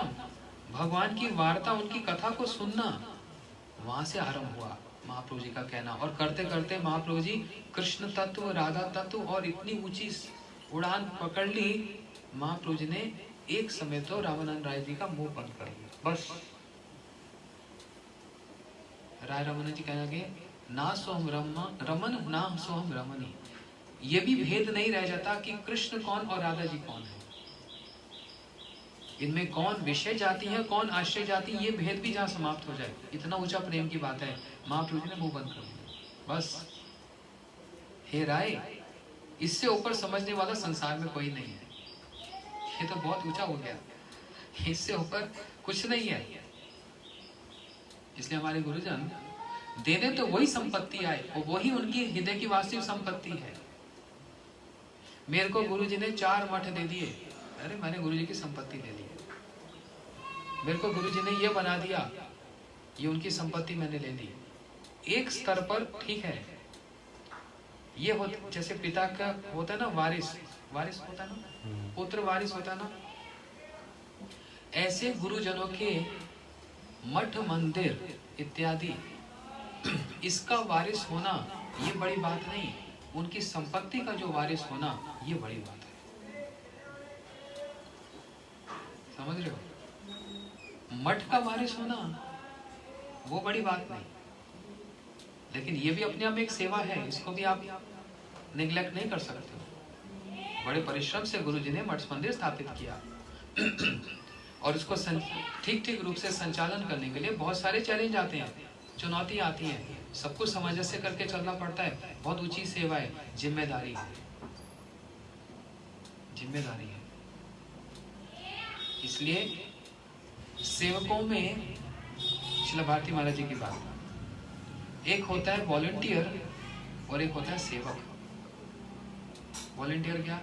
भगवान की वार्ता, उनकी कथा को सुनना, वहां से आरंभ हुआ महाप्रभु जी का कहना। और करते करते महाप्रभु जी कृष्ण तत्व, राधा तत्व और इतनी ऊंची उड़ान पकड़ ली, महाप्रभु जी ने एक समय तो रामानंद राय जी का मुंह बंद कर दिया। बस राय रमन जी कहने लगे, ना सोहम रमन ना सोहम रमनी। ये भी भेद नहीं रह जाता कि कृष्ण कौन और राधा जी कौन है। इनमें कौन विषय जाति है, कौन आश्रय जाति, ये भेद भी जहाँ समाप्त हो जाए। इतना ऊंचा प्रेम की बात है। महाप्रभु जी ने मुंह बंद कर दिया। बस हे राय, इससे ऊपर समझने वाला संसार में कोई नहीं है। ये तो बहुत ऊंचा हो गया, इससे ऊपर कुछ नहीं है। इसलिए हमारे गुरुजन देने तो वही संपत्ति आए, और वही उनकी हृदय की वास्तविक संपत्ति है। मेरे को गुरुजी ने 4 मठ दे दिए, अरे मैंने गुरुजी की संपत्ति दे दी। मेरे को गुरुजी ने ये बना दिया, ये उनकी संपत्ति मैंने ले ली। एक स्तर पर ठीक है, ये हो जैसे पिता का होता है ना वारिस, वारिस होता है ना, पुत्र वारिस होता है ना, ऐसे गुरुजनों के मठ मंदिर इत्यादि इसका वारिस होना ये बड़ी बात नहीं, उनकी संपत्ति का जो वारिस होना ये बड़ी बात है। समझ रहे हो? मठ का वारिस होना वो बड़ी बात नहीं, लेकिन ये भी अपने आप एक सेवा है, इसको भी आप निगलेक्ट नहीं कर सकते। बड़े परिश्रम से गुरु जी ने मठ मंदिर स्थापित किया और इसको ठीक ठीक रूप से संचालन करने के लिए बहुत सारे चैलेंज आते हैं, चुनौती आती है, सब कुछ सामंजस्य करके चलना पड़ता है। बहुत ऊंची सेवा है, जिम्मेदारी है, जिम्मेदारी है। इसलिए सेवकों में श्रील भारती महाराज जी की बात, एक होता है वॉलंटियर और एक होता है सेवक। वॉलंटियर क्या?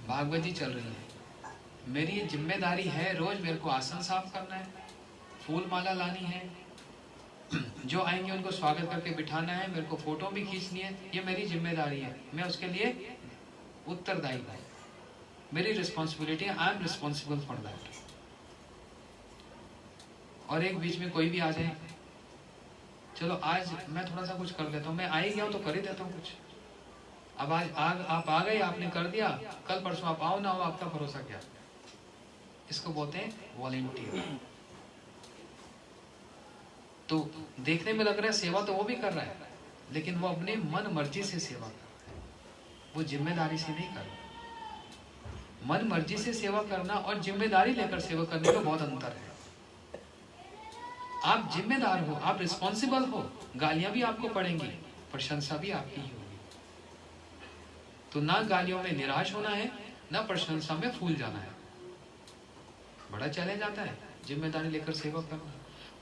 भागवत जी चल रही है, मेरी जिम्मेदारी है रोज मेरे को आसन साफ करना है, फूल माला लानी है, जो आएंगे उनको स्वागत करके बिठाना है, मेरे को फोटो भी खींचनी है, ये मेरी जिम्मेदारी है, मैं उसके लिए उत्तरदायी हूँ, मेरी रिस्पॉन्सिबिलिटी है, I am responsible for that. और एक बीच में कोई भी आ जाए, चलो आज मैं थोड़ा सा कुछ कर देता हूँ, मैं आ ही गया हूँ तो कर ही देता हूँ कुछ। अब आज आप आ गए, आपने कर दिया, कल परसों आप आओ ना हो, आपका भरोसा क्या? इसको बोलते हैं वॉलंटियर। तो देखने में लग रहा है सेवा तो वो भी कर रहा है, लेकिन वो अपने मन मर्जी से सेवा कर रहा है, वो जिम्मेदारी से नहीं कर रहा। मन मर्जी से सेवा करना और जिम्मेदारी लेकर सेवा करने में बहुत अंतर है। आप जिम्मेदार हो, आप रिस्पॉन्सिबल हो, गालियां भी आपको पड़ेंगी, प्रशंसा भी आपकी ही होगी। तो ना गालियों में निराश होना है, ना प्रशंसा में फूल जाना है। बड़ा चैलेंज आता है जिम्मेदारी लेकर सेवा करना,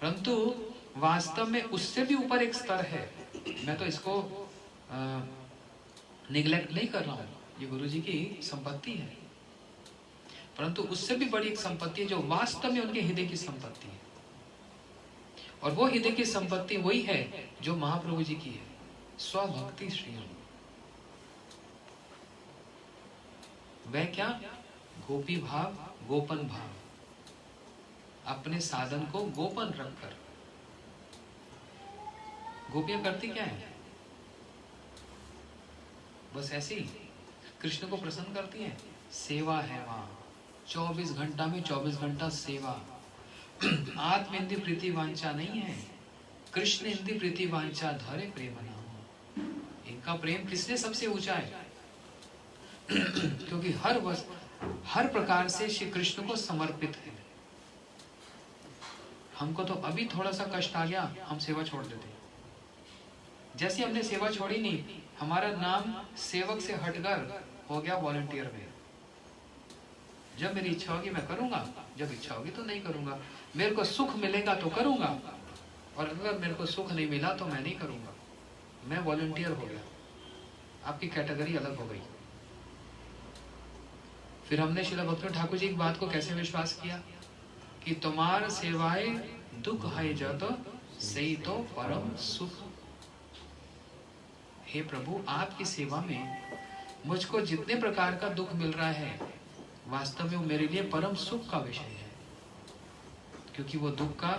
परंतु वास्तव में उससे भी ऊपर एक स्तर है। मैं तो इसको निगलेक्ट नहीं कर रहा हूँ, ये गुरु जी की संपत्ति है, परंतु उससे भी बड़ी एक संपत्ति है जो वास्तव में उनके हृदय की संपत्ति है। और वो हृदय की संपत्ति वही है जो महाप्रभु जी की है, स्वभक्ति श्रीयम। वह क्या? गोपी भाव, गोपन भाव, अपने साधन को गोपन रखकर। गोपियां करती क्या है? बस ऐसे ही कृष्ण को प्रसन्न करती है, सेवा है वहां 24 घंटा में 24 घंटा सेवा। आत्म इंद्रिय प्रीति वांछा नहीं है, कृष्ण इंद्रिय प्रीति वांछा धरे प्रेम नाम। इनका प्रेम किसने सबसे ऊंचा है? क्योंकि हर प्रकार से श्री कृष्ण को समर्पित है। हमको तो अभी थोड़ा सा कष्ट आ गया, हम सेवा छोड़ देते। जैसे हमने सेवा छोड़ी नहीं, हमारा नाम सेवक से हटकर हो गया वॉलंटियर में। जब मेरी इच्छा होगी मैं करूंगा, जब इच्छा होगी तो नहीं करूंगा। मेरे को सुख मिलेगा तो करूंगा, और अगर मेरे को सुख नहीं मिला तो मैं नहीं करूंगा। मैं वॉलंटियर हो गया, आपकी कैटेगरी अलग हो गई। फिर हमने श्रील भक्ति ठाकुर जी की बात को कैसे विश्वास किया कि तुम्हार सेवाए दुख है जत सही तो परम सुख। हे प्रभु, आपकी सेवा में मुझको जितने प्रकार का दुख मिल रहा है, वास्तव में वो मेरे लिए परम सुख का विषय है, क्योंकि वो दुख का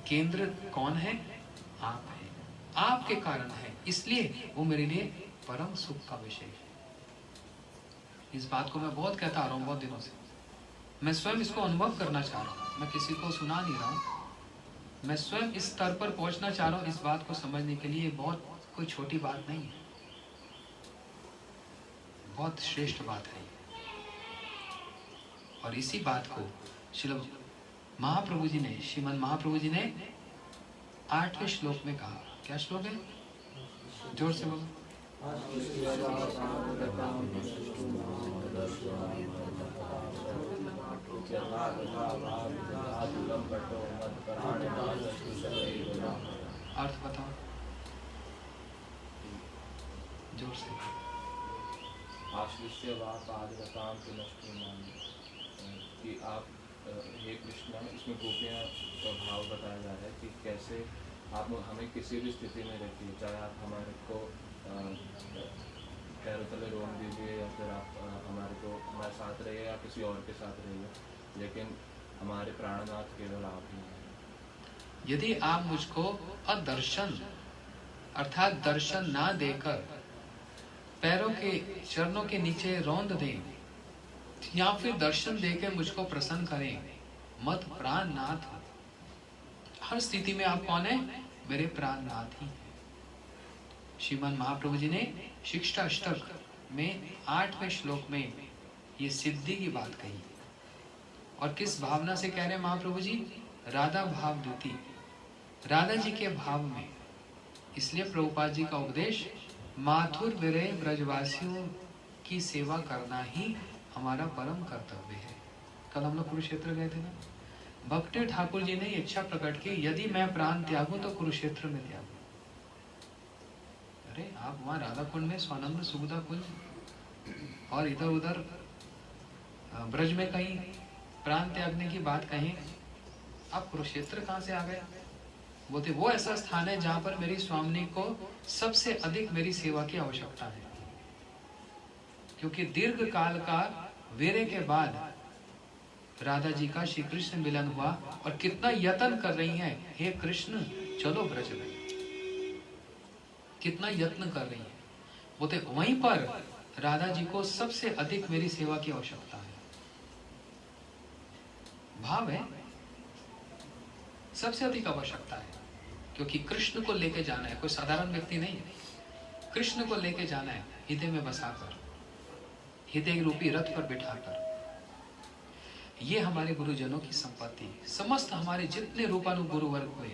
केंद्र कौन है? आप है, आपके कारण है, इसलिए वो मेरे लिए परम सुख का विषय है। इस बात को मैं बहुत कहता आ रहा हूँ, बहुत दिनों से। मैं स्वयं इसको अनुभव करना चाह रहा हूँ, मैं किसी को सुना नहीं रहा हूँ। मैं स्वयं इस स्तर पर पहुंचना चाह रहा हूं, इस बात को समझने के लिए बहुत कोई छोटी बात नहीं है, बहुत श्रेष्ठ बात है। और इसी बात को श्रील महाप्रभु जी ने, श्रीमद महाप्रभु जी ने 8वें श्लोक में कहा। क्या श्लोक है? जोर से बोलो। अर्थ बताओ जोर से। आश्लिष्य वा पादरतां पुनश्चुनामि, कि आप हे कृष्ण, इसमें गोपियाँ का भाव बताया जा रहा है कि कैसे आप हमें किसी भी स्थिति में रखिए, चाहे आप हमारे को पैरों तले रोक दीजिए या फिर आप हमारे को हमारे साथ रहिए या किसी और के साथ रहिए, लेकिन हमारे प्राणनाथ केवल आप ही हैं। यदि आप मुझको अदर्शन अर्थात दर्शन ना देकर पैरों के चरणों के नीचे रौंद दें या फिर दर्शन देकर मुझको प्रसन्न करें, मत प्राणनाथ, हर स्थिति में आप कौन है? मेरे प्राणनाथ ही हैं। श्रीमद् महाप्रभु जी ने शिक्षाष्टक में 8वें श्लोक में ये सिद्धि की बात कही। और किस भावना से कह रहे हैं महाप्रभु जी? राधा भाव द्युति, राधा जी के भाव में। इसलिए प्रभुपाद जी का उपदेश माथुर विरह ब्रजवासियों की सेवा करना ही हमारा परम कर्तव्य है। कल हम लोग कुरुक्षेत्र गए थे ना, भक्ति ठाकुर जी ने इच्छा प्रकट की, यदि मैं प्राण त्यागूं तो कुरुक्षेत्र में त्यागूं। अरे आप वहां राधा कुंड में स्वानंद सुविधा कुंज और इधर उधर ब्रज में कहीं प्राण त्यागने की बात कहें, आप कुरुक्षेत्र कहां से आ गए? बोलते वो ऐसा स्थान है जहां पर मेरी स्वामिनी को सबसे अधिक मेरी सेवा की आवश्यकता है, क्योंकि दीर्घ काल का वीर्य के बाद राधा जी का श्री कृष्ण मिलन हुआ और कितना यत्न कर रही हैं, हे कृष्ण चलो ब्रज में, कितना यत्न कर रही हैं। बोलते वहीं पर राधा जी को सबसे अधिक मेरी सेवा की आवश्यकता है। भाव है, सबसे अधिक आवश्यकता है, क्योंकि कृष्ण को लेके जाना है, कोई साधारण व्यक्ति नहीं है, कृष्ण को लेके जाना है, हृदय में बसाकर, हृदय रूपी रथ पर बिठाकर। ये हमारे गुरुजनों की संपत्ति, समस्त हमारे जितने रूपानु गुरु वर्ग हुए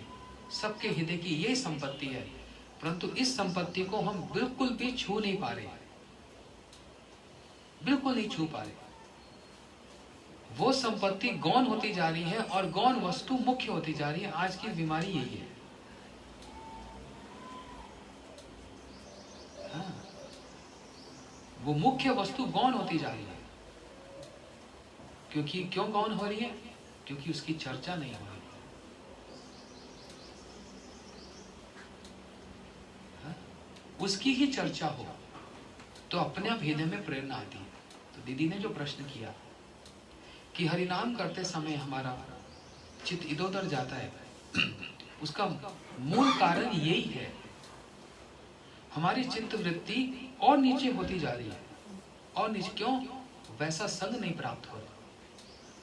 सबके हृदय की ये संपत्ति है, परंतु इस संपत्ति को हम बिल्कुल भी छू नहीं पा रहे, बिल्कुल नहीं छू पा रहे। वो संपत्ति गौण होती जा रही है और गौण वस्तु मुख्य होती जा रही है। आज की बीमारी यही है। हाँ, वो मुख्य वस्तु गौण होती जा रही है। क्योंकि क्यों गौण हो रही है? क्योंकि उसकी चर्चा नहीं हो रही। हाँ? उसकी ही चर्चा हो तो अपने आप हृदय में प्रेरणा आती है। तो दीदी ने जो प्रश्न किया कि हरिनाम करते समय हमारा चित्त इधर उधर जाता है, उसका मूल कारण यही है, हमारी चित्त वृत्ति और नीचे होती जा रही है। और नीचे क्यों? वैसा संग नहीं प्राप्त हो रहा,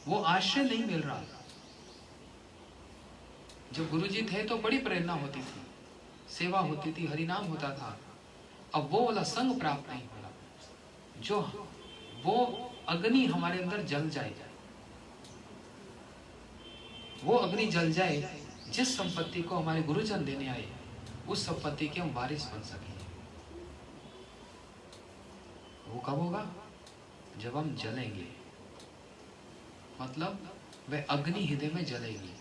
वो आश्रय नहीं मिल रहा। जब गुरुजी थे तो बड़ी प्रेरणा होती थी, सेवा होती थी, हरिनाम होता था। अब वो वाला संग प्राप्त नहीं हो रहा, जो वो अग्नि हमारे अंदर जल जाए, वो अग्नि जल जाए जिस संपत्ति को हमारे गुरुजन देने आए, उस संपत्ति के हम वारिस बन सके। वो कब होगा? जब हम जलेंगे, मतलब वह अग्नि हृदय में जलेगी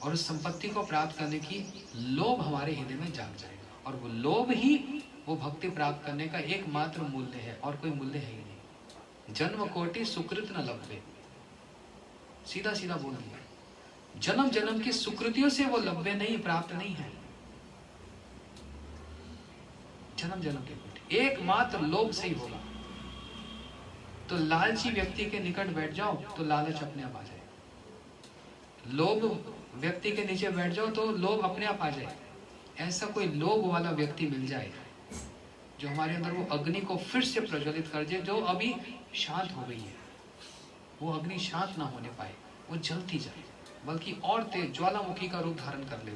और उस संपत्ति को प्राप्त करने की लोभ हमारे हृदय में जाग जाएगा। और वो लोभ ही वो भक्ति प्राप्त करने का एकमात्र मूल्य है, और कोई मूल्य है ही नहीं। जन्म कोटि सुकृत न लभ्ये, सीधा सीधा बोल दिया। जन्म जन्म की सुकृतियों से वो लभ्य नहीं, प्राप्त नहीं है। जन्म जन्म के कोटि एकमात्र लोभ से ही होगा। तो लालची व्यक्ति के निकट बैठ जाओ तो लालच अपने आप आ जाए, लोभ व्यक्ति के नीचे बैठ जाओ तो लोभ अपने आप आ जाए। ऐसा कोई लोभ वाला व्यक्ति मिल जाए जो हमारे अंदर वो अग्नि को फिर से प्रज्वलित कर दे, जो अभी शांत हो गई है, वो अग्नि शांत ना होने पाए, वो जलती जाए, बल्कि और तेज ज्वालामुखी का रूप धारण कर ले।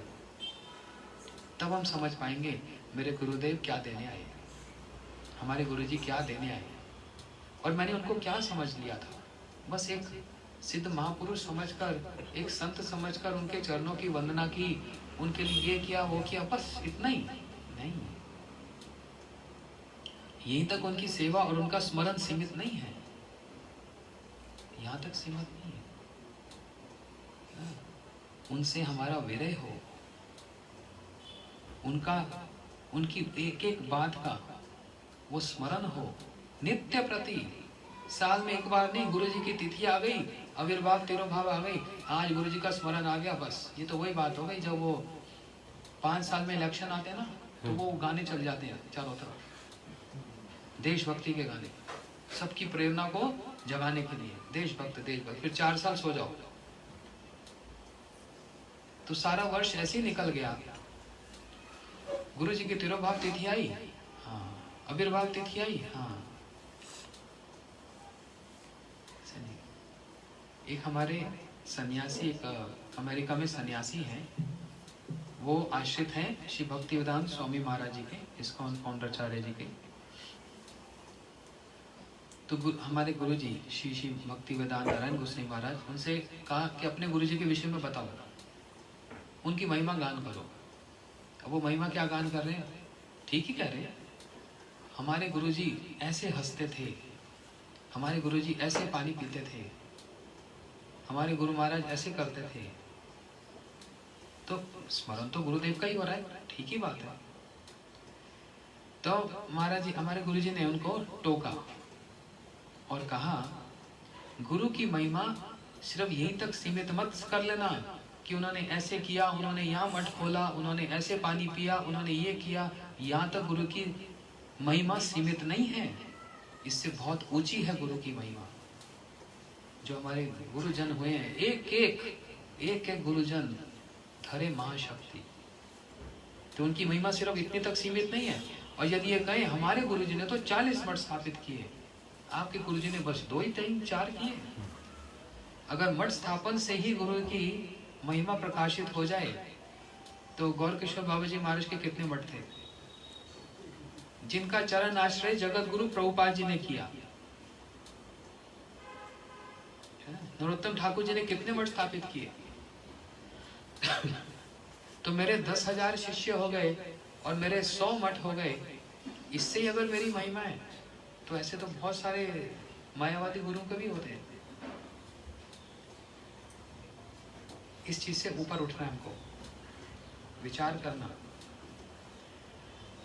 तब हम समझ पाएंगे मेरे गुरुदेव क्या देने आए, हमारे गुरुजी क्या देने आए, और मैंने उनको क्या समझ लिया था। बस एक सिद्ध महापुरुष समझकर, एक संत समझकर उनके चरणों की वंदना की, उनके लिए ये किया वो किया, बस इतना ही नहीं। यहीं तक उनकी सेवा और उनका स्मरण सीमित नहीं है, यहां तक सीमित नहीं है। उनसे हमारा विरह हो, उनकी एक एक बात का वो स्मरण हो नित्य प्रति। साल में एक बार नहीं, गुरुजी की तिथि आ गई, आविर्भाव तिरोभाव आ गई, आज गुरुजी का स्मरण आ गया, बस ये तो वही बात हो गई। जब वो 5 साल में इलेक्शन आते हैं ना, तो वो गाने चल जाते हैं चारों तरफ, देशभक्ति के गाने, सबकी प्रेरणा को जगाने के लिए, देशभक्त देशभक्त। फिर 4 साल सो जाओ, तो सारा वर्ष ऐसे ही निकल गया। गुरुजी की तिरोभाव तिथि आई, हाँ, आविर्भाव तिथि आई, हाँ। एक हमारे सन्यासी, एक अमेरिका में सन्यासी हैं, वो आश्रित हैं श्री भक्तिवेदांत स्वामी महाराज जी के, इस्कॉन फाउंडराचार्य जी के। तो हमारे गुरुजी श्री श्री भक्तिवेदांत नारायण गोसाई महाराज उनसे कहा कि अपने गुरुजी के विषय में बताओ, उनकी महिमा गान करो। अब वो महिमा क्या गान कर रहे हैं, ठीक ही कह रहे हैं। हमारे गुरुजी ऐसे हंसते थे, हमारे गुरुजी ऐसे पानी पीते थे, हमारे गुरु महाराज ऐसे करते थे। तो स्मरण तो गुरुदेव का ही हो रहा है, ठीक ही बात है। तो महाराज जी, हमारे गुरुजी ने उनको टोका और कहा, गुरु की महिमा सिर्फ यहीं तक सीमित मत कर लेना कि उन्होंने ऐसे किया, उन्होंने यहाँ मठ खोला, उन्होंने ऐसे पानी पिया, उन्होंने ये किया। यहाँ तक गुरु की महिमा सीमित नहीं है, इससे बहुत ऊंची है गुरु की महिमा। जो हमारे गुरुजन हुए हैं, एक एक गुरुजन धरे महाशक्ति, तो उनकी महिमा सिर्फ इतने तक सीमित नहीं है। और यदि ये कहें हमारे गुरुजी ने तो 40 मठ स्थापित किए, आपके गुरुजी ने बस 2 ही 3 4 किए। अगर मठ स्थापन से ही गुरु की महिमा प्रकाशित हो जाए, तो गौर किशोर बाबा जी महाराज के कितने मठ थे, जिनका चरण आश्रय जगत गुरु प्रभुपाद जी ने किया। नरोत्तम ठाकुर जी ने कितने मठ स्थापित किए। तो मेरे 10,000 शिष्य हो गए और मेरे 100 मठ हो गए, इससे ही अगर मेरी महिमा है, तो ऐसे तो बहुत सारे मायावादी गुरु के भी होते हैं। इस चीज से ऊपर उठना है हमको, विचार करना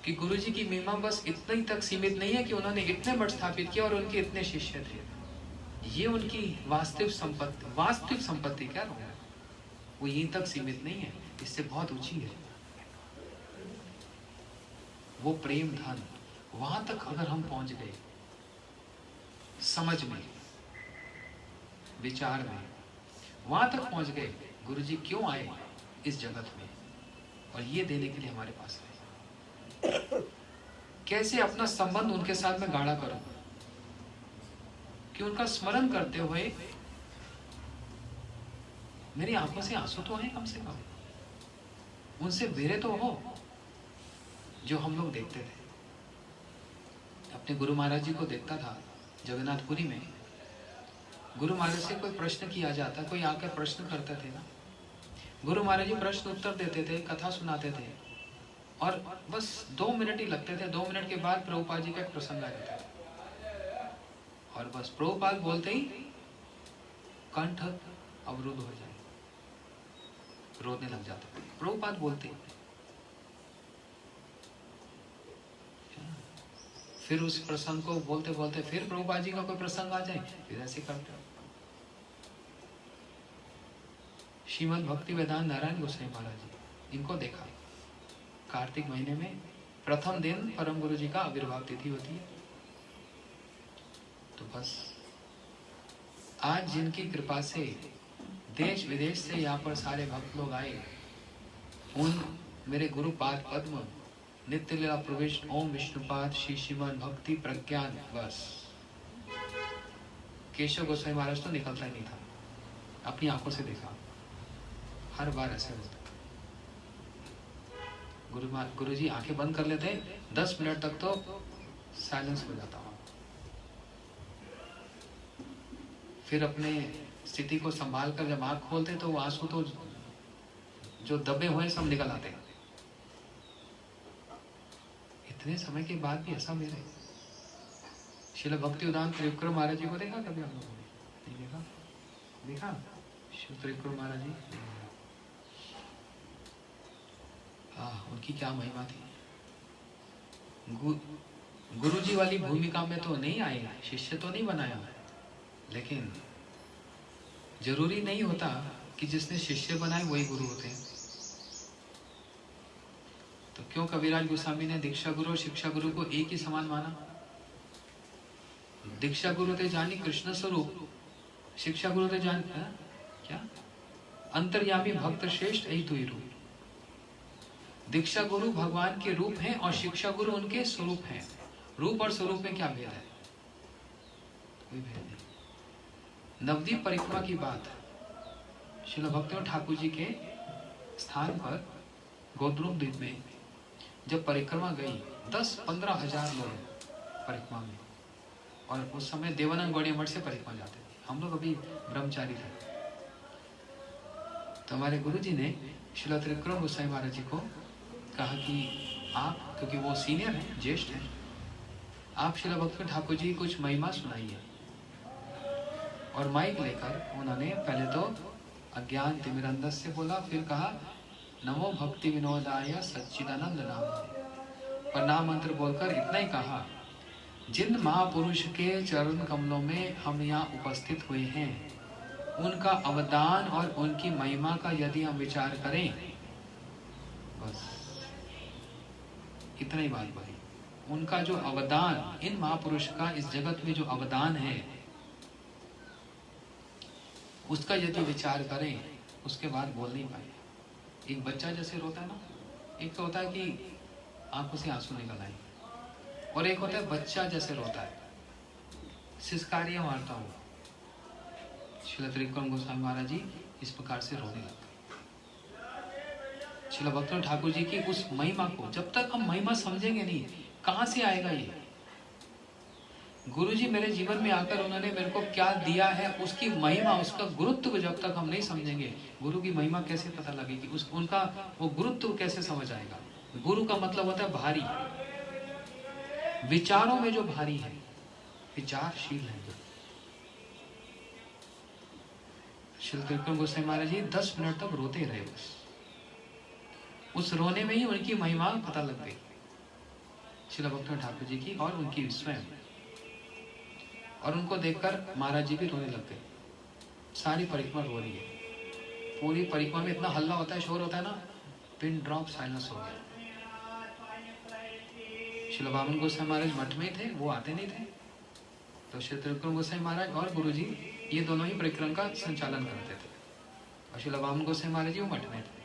कि गुरुजी की महिमा बस इतना ही तक सीमित नहीं है कि उन्होंने इतने मठ स्थापित किए और उनके इतने शिष्य थे। ये उनकी वास्तविक संपत्ति क्या है, वो यहीं तक सीमित नहीं है, इससे बहुत ऊंची है। वो प्रेम धन, वहां तक अगर हम पहुंच गए, समझ में, विचार में, वहां तक पहुंच गए, गुरुजी क्यों आए इस जगत में, और ये देने के लिए हमारे पास है। कैसे अपना संबंध उनके साथ में गाढ़ा करूं कि उनका स्मरण करते हुए मेरी आंखों से आंसू तो आए, कम से कम उनसे विरह तो हो जो हम लोग देखते थे। अपने गुरु महाराज जी को देखता था जगन्नाथपुरी में, गुरु महाराज से कोई प्रश्न किया जाता, कोई आकर प्रश्न करते थे ना, गुरु महाराज जी प्रश्न उत्तर देते थे, कथा सुनाते थे, और बस 2 मिनट ही लगते थे। 2 मिनट के बाद प्रभुपाद जी का एक प्रसंग आ जाता था, और बस प्रभुपाद बोलते ही कंठ अवरुद्ध हो जाए, रोने लग जाते थे। प्रभुपाद बोलते ही, फिर उस प्रसंग को बोलते बोलते फिर प्रभुपाद जी का कोई प्रसंग आ जाए, फिर ऐसे करते। श्रीमद् भक्ति वेदांत नारायण गोसाई महाराज जी, इनको देखा कार्तिक महीने में प्रथम दिन परम गुरु जी का आविर्भाव तिथि होती है। तो बस आज जिनकी कृपा से देश विदेश से यहाँ पर सारे भक्त लोग आए, उन मेरे गुरु पाद पद्म नित्य लीला प्रविष्ट ओम विष्णुपाद श्री श्रीमन भक्ति प्रज्ञान, बस केशव गोस्वामी महाराज तो निकलता ही नहीं था, अपनी आंखों से देखा। हर बार ऐसे होता है। गुरु जी आंखें बंद कर लेते, 10 मिनट तक तो साइलेंस हो जाता वहाँ। फिर अपने स्थिति को संभाल कर जब आंख खोलते तो वो आंसू तो जो दबे हुए सब निकल आते हैं। इतने समय के बाद भी ऐसा मेरे श्रील भक्ति उदाहरण त्रिविक्रम महाराज जी को देखा कभी आप लोगों ने? नहीं देखा? देखा श्री त्रिविक्रम महाराज जी? हाँ, उनकी क्या महिमा थी। गुरु जी वाली भूमिका में तो नहीं आए, शिष्य तो नहीं बनाया, लेकिन जरूरी नहीं होता कि जिसने शिष्य बनाए वही गुरु होते हैं। तो क्यों कविराज गोस्वामी ने दीक्षा गुरु और शिक्षा गुरु को एक ही समान माना? दीक्षा गुरु ते जानी कृष्ण स्वरूप, शिक्षा गुरु ते जान क्या अंतर्यामी भक्त श्रेष्ठ यही तो ही रूप। दीक्षा गुरु भगवान के रूप हैं और शिक्षा गुरु उनके स्वरूप हैं। रूप और स्वरूप में क्या भेद है? कोई भेद नहीं। नवदीप परिक्रमा की बात श्रील भक्तिनाथ ठाकुर जी के स्थान पर गोद्रुम द्वीप में जब परिक्रमा गई, 10-15 हजार लोग परिक्रमा में, और उस समय देवानंद गौड़िया मठ से परिक्रमा जाते थे। हम लोग अभी ब्रह्मचारी थे। तो हमारे गुरु जी ने श्रील त्रिविक्रम गोस्वामी महाराज जी को कहा कि आप, क्योंकि वो सीनियर हैं, ज्येष्ठ हैं, आप श्रील भक्तिनाथ ठाकुर जी कुछ महिमा सुनाइए। और माइक लेकर उन्होंने पहले तो अज्ञान तिमिरंधस्य बोला, फिर कहा नमो भक्ति विनोदाय सच्चिदानंद नाम, पर नाम मंत्र बोलकर इतना ही कहा, जिन महापुरुष के चरण कमलों में हम यहाँ उपस्थित हुए हैं, उनका अवदान और उनकी महिमा का यदि हम विचार करें, बस इतना ही बात भाई। उनका जो अवदान, इन महापुरुष का इस जगत में जो अवदान है, उसका यदि विचार करें, उसके बाद बोल नहीं पाए। एक बच्चा जैसे रोता है ना, एक तो होता है कि आंखों से आंसू निकल आए, और एक होता है बच्चा जैसे रोता है, सिसकारियां मारता हूँ। श्रील त्रिविक्रम गोस्वामी महाराज जी इस प्रकार से रोने लगते। श्रील भक्तिनाथ ठाकुर जी की उस महिमा को जब तक हम महिमा समझेंगे नहीं, कहाँ से आएगा ये? गुरु जी मेरे जीवन में आकर उन्होंने मेरे को क्या दिया है, उसकी महिमा, उसका गुरुत्व को जब तक हम नहीं समझेंगे, गुरु की महिमा कैसे पता लगेगी, उनका वो गुरुत्व कैसे समझ आएगा? गुरु का मतलब होता है भारी, विचारों में जो भारी है, विचारशील है। श्री त्रिविक्रम गोस्वामी महाराज जी 10 मिनट तक रोते रहे। बस उस रोने में ही उनकी महिमा पता लग गई, श्रील भक्तिनाथ ठाकुर जी की और उनकी स्वयं। और उनको देखकर महाराज जी भी रोने लग गए। सारी परिक्रमा रो रही है। पूरी परिक्रमा में इतना हल्ला होता है, शोर होता है ना, पिन ड्रॉप साइलेंस हो गया। श्रील बामन गोस्वामी महाराज मठ में थे, वो आते नहीं थे, तो श्री त्रिविक्रम गोस्वामी महाराज और गुरु जी ये दोनों ही परिक्रमा का संचालन करते थे, और श्रील बामन गोस्वामी महाराज जी वो मठ में थे।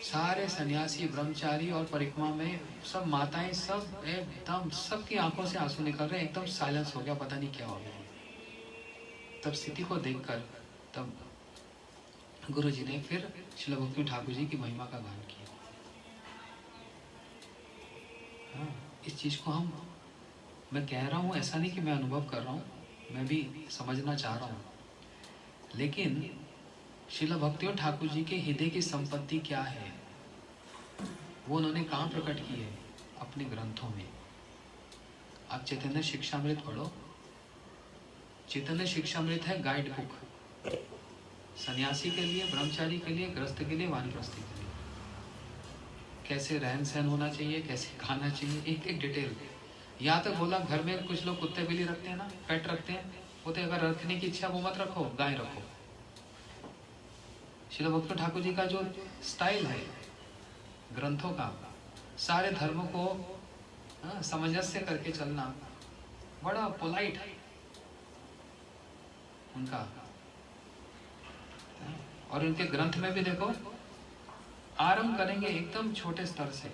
सारे सन्यासी, ब्रह्मचारी और परिक्रमा में सब माताएं, सब एकदम, सबकी आंखों से आंसू निकल रहे, एकदम साइलेंस हो गया, पता नहीं क्या हो गया। तब स्थिति को देखकर तब गुरु जी ने फिर श्रील भक्ति ठाकुर जी की महिमा का गान किया। हाँ, इस चीज को मैं कह रहा हूँ, ऐसा नहीं कि मैं अनुभव कर रहा हूँ, मैं भी समझना चाह रहा हूँ, लेकिन श्रील भक्ति ठाकुर जी के हृदय की संपत्ति क्या है, वो उन्होंने कहाँ प्रकट की है? अपने ग्रंथों में। आप चैतन्य शिक्षामृत पढ़ो। चैतन्य शिक्षामृत है गाइड बुक, सन्यासी के लिए, ब्रह्मचारी के लिए, गृहस्थ के लिए, वानप्रस्थी के लिए। कैसे रहन सहन होना चाहिए, कैसे खाना चाहिए, एक एक डिटेल। यहाँ तक बोला घर में कुछ लोग कुत्ते बिल्ली रखते हैं ना, पेट रखते हैं, बोलते अगर रखने की इच्छा वो मत रखो, गाय रखो। श्रील भक्ति ठाकुर जी का जो स्टाइल है ग्रंथों का, सारे धर्मों को सामंजस्य करके चलना, बड़ा पोलाइट है उनका। और उनके ग्रंथ में भी देखो, आरंभ करेंगे एकदम छोटे स्तर से,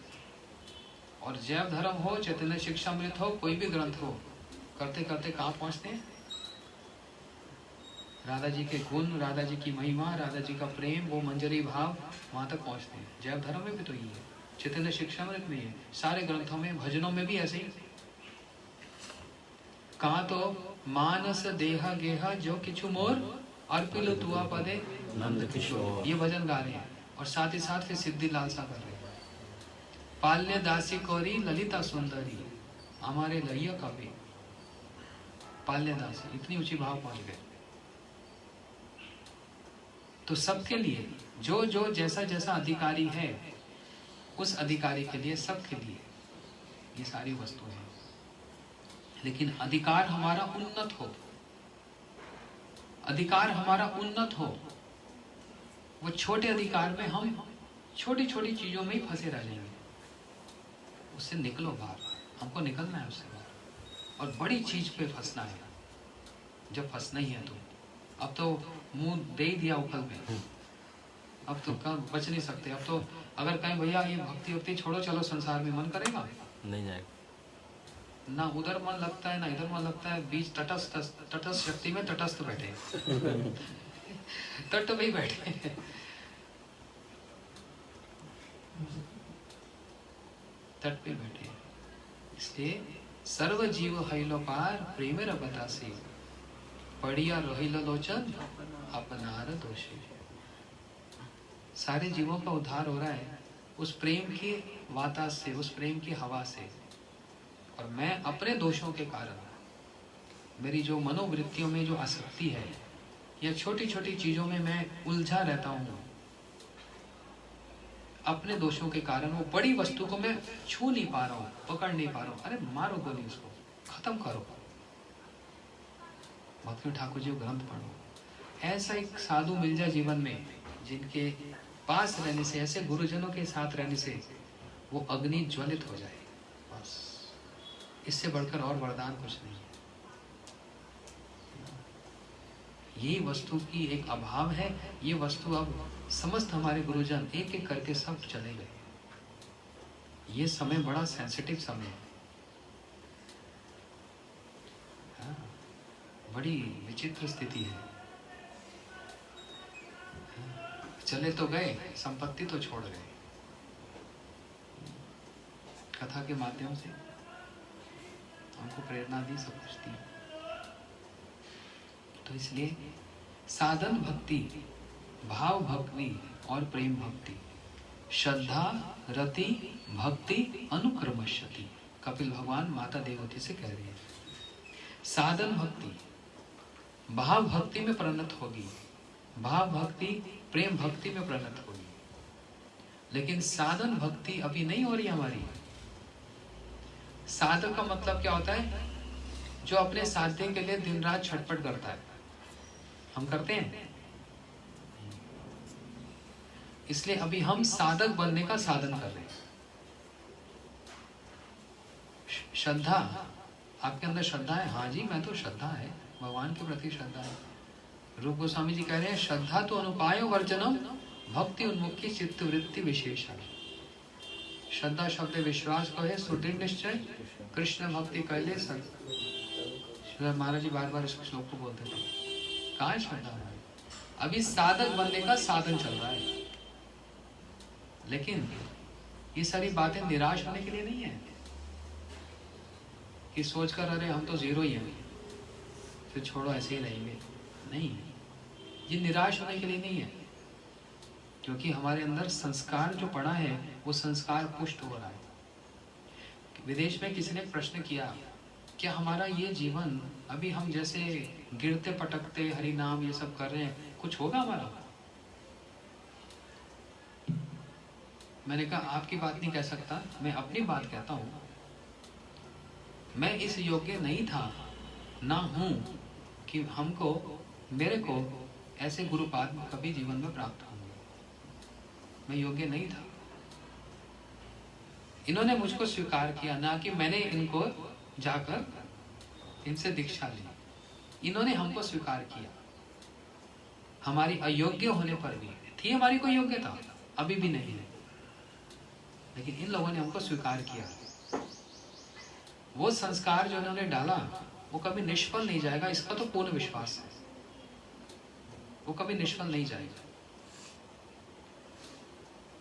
और जैव धर्म हो, चैतन्य शिक्षामृत हो, कोई भी ग्रंथ हो, करते करते कहाँ पहुंचते हैं? राधा जी के गुण, राधा जी की महिमा, राधा जी का प्रेम, वो मंजरी भाव वहां तक पहुंचते हैं। जैव धर्म में भी तो ये है, चैतन्य शिक्षामृत में है, सारे ग्रंथों में, भजनों में भी ऐसे ही। कहा तो मानस देहा गेहा जो किछु मोर अर्पिलो तुआ पदे नंद किशोर, ये भजन गा रहे हैं और साथ ही साथ फिर सिद्धि लालसा कर रहे हैं। पाल्य दासी कौरी ललिता सुंदरी हमारे लैया कवि, पाल्य दासी, इतनी ऊंची भाव पहुंच गए। तो सबके लिए जो जो जैसा जैसा अधिकारी है, उस अधिकारी के लिए, सबके लिए ये सारी वस्तुएं हैं। लेकिन अधिकार हमारा उन्नत हो, अधिकार हमारा उन्नत हो। वो छोटे अधिकार में हम छोटी छोटी चीजों में ही फंसे रह जाएंगे। उससे निकलो बाहर, हमको निकलना है उससे बाहर और बड़ी चीज पे फंसना है। जब फंसना ही है तो अब तो मुंह दे ही दिया उखल में, अब तो कब बच नहीं सकते। अब तो अगर कहें भैया ये भक्ति वक्ति छोड़ो, चलो संसार में, मन करेगा नहीं जाएगा। ना उधर मन लगता है ना इधर मन लगता है, बीच तटस्थ शक्ति में तटस्थ बैठे तट पे ही बैठे। तट पे बैठे। इसलिए सर्व जीव हईलो पार प्रेमेर बतासी, पढ़िया रोहिल लोचन अपनार दोषी। सारे जीवों का उद्धार हो रहा है उस प्रेम की वातास से, उस प्रेम की हवा से। और मैं अपने दोषों के कारण, मेरी जो मनोवृत्तियों में जो आसक्ति है, या छोटी छोटी चीजों में मैं उलझा रहता हूँ, अपने दोषों के कारण वो बड़ी वस्तु को मैं छू नहीं पा रहा हूँ, पकड़ नहीं पा रहा हूँ। अरे मारो गोली उसको, खत्म करो। भक्ति ठाकुर जी ग्रंथ पढ़ो। ऐसा एक साधु मिल जाए जीवन में, जिनके पास रहने से, ऐसे गुरुजनों के साथ रहने से वो अग्नि ज्वलित हो जाए। बस इससे बढ़कर और वरदान कुछ नहीं है। ये वस्तु की एक अभाव है। ये वस्तु अब समस्त हमारे गुरुजन एक एक करके सब चले गए। ये समय बड़ा सेंसिटिव समय है। हाँ, बड़ी विचित्र स्थिति है। हाँ, चले तो गए, संपत्ति तो छोड़ गए। कथा के माध्यम से हमको प्रेरणा दी, सब कुछ दी। तो इसलिए साधन भक्ति, भाव भक्ति और प्रेम भक्ति, श्रद्धा रति भक्ति अनुक्रमशति, कपिल भगवान माता देवती से कह रही है। साधन भक्ति भाव भक्ति में परिणत होगी, भाव भक्ति प्रेम भक्ति में परिणत होगी। लेकिन साधन भक्ति अभी नहीं हो रही हमारी। साधक का मतलब क्या होता है? जो अपने साध्य के लिए दिन रात छटपट करता है। हम करते हैं। इसलिए अभी हम साधक बनने का साधन कर रहे हैं। श्रद्धा, आपके अंदर श्रद्धा है? हाँ जी, मैं तो श्रद्धा है, भगवान के प्रति श्रद्धा है। रूप गोस्वामी जी कह रहे हैं, श्रद्धा तो अनुपायो वर्जनम भक्ति उन्मुखी चित्त वृत्ति विशेषण। श्रद्धा शब्द विश्वास को है, सुदृढ़ निश्चय कृष्ण भक्ति कैले सद। महाराज जी बार बार इस श्लोक को बोलते थे। कहाँ है श्रद्धा? अभी साधक बनने का साधन चल रहा है। लेकिन ये सारी बातें निराश होने के लिए नहीं है कि सोचकर अरे हम तो जीरो ही हैं, फिर छोड़ो ऐसे ही रहेंगे। नहीं, ये निराश होने के लिए नहीं है, क्योंकि हमारे अंदर संस्कार जो पड़ा है वो संस्कार पुष्ट हो रहा है। विदेश में किसी ने प्रश्न किया, क्या हमारा ये जीवन अभी हम जैसे गिरते पटकते हरि नाम ये सब कर रहे हैं, कुछ होगा हमारा? मैंने कहा आपकी बात नहीं कह सकता, मैं अपनी बात कहता हूँ। मैं इस योग्य नहीं था, ना हूँ कि हमको, मेरे को ऐसे गुरुपाद कभी जीवन में प्राप्त होंगे। मैं योग्य नहीं था। इन्होंने मुझको स्वीकार किया, ना कि मैंने इनको जाकर इनसे दीक्षा ली। इन्होंने हमको स्वीकार किया। हमारी अयोग्य होने पर भी थी हमारी कोई योग्यता, अभी भी नहीं है, लेकिन इन लोगों ने हमको स्वीकार किया। वो संस्कार जो इन्होंने डाला वो कभी निष्फल नहीं जाएगा, इसका तो पूर्ण विश्वास है। वो कभी निष्फल नहीं जाएगा।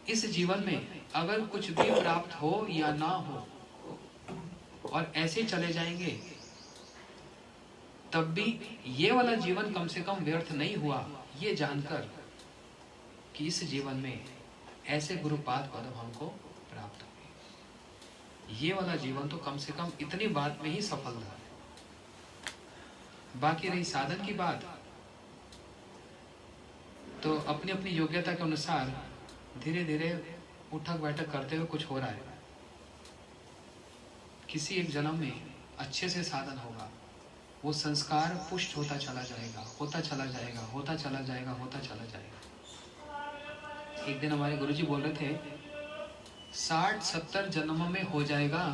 इस जीवन में अगर कुछ भी प्राप्त हो या ना हो और ऐसे चले जाएंगे, तब भी ये वाला जीवन कम से कम व्यर्थ नहीं हुआ, ये जानकर कि इस जीवन में ऐसे गुरुपाद पदम हमको प्राप्त हुए। ये वाला जीवन तो कम से कम इतनी बात में ही सफल रहा। बाकी रही साधन की बात, तो अपनी अपनी योग्यता के अनुसार धीरे धीरे उठक बैठक करते हुए कुछ हो रहा है। किसी एक जन्म में अच्छे से साधन होगा, वो संस्कार पुष्ट होता चला जाएगा, होता चला जाएगा, होता चला जाएगा, होता चला जाएगा। एक दिन हमारे गुरुजी बोल रहे थे 60-70 जन्मों में हो जाएगा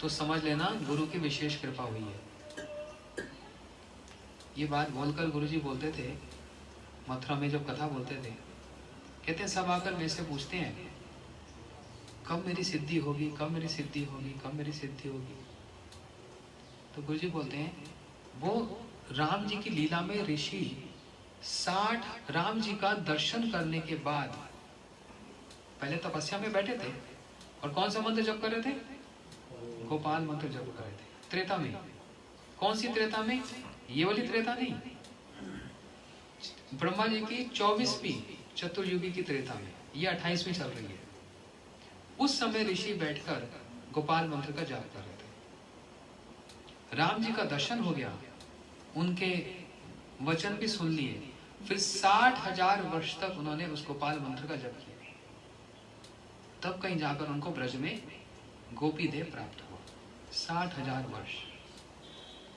तो समझ लेना गुरु की विशेष कृपा हुई है। ये बात बोलकर गुरुजी बोलते थे, मथुरा में जब कथा बोलते थे, कहते हैं सब आकर मेरे से पूछते हैं कब मेरी सिद्धि होगी, कब मेरी सिद्धि होगी, कब मेरी सिद्धि होगी। तो गुरुजी बोलते हैं वो राम जी की लीला में ऋषि 60 राम जी का दर्शन करने के बाद पहले तपस्या में बैठे थे और कौन सा मंत्र जप कर रहे थे? गोपाल मंत्र जप कर रहे थे। त्रेता में। कौन सी त्रेता में? ये वाली त्रेता नहीं, ब्रह्मा जी की 24वीं चतुर्युगी की त्रेता में, ये 28वीं चल रही है। उस समय ऋषि बैठकर गोपाल मंत्र का जाप कर रहे थे। राम जी का दर्शन हो गया, उनके वचन भी सुन लिए, फिर 60,000 वर्ष तक उन्होंने उस गोपाल मंत्र का जप किया। तब कहीं जाकर उनको ब्रज में गोपी देह प्राप्त हुआ। 60,000 वर्ष।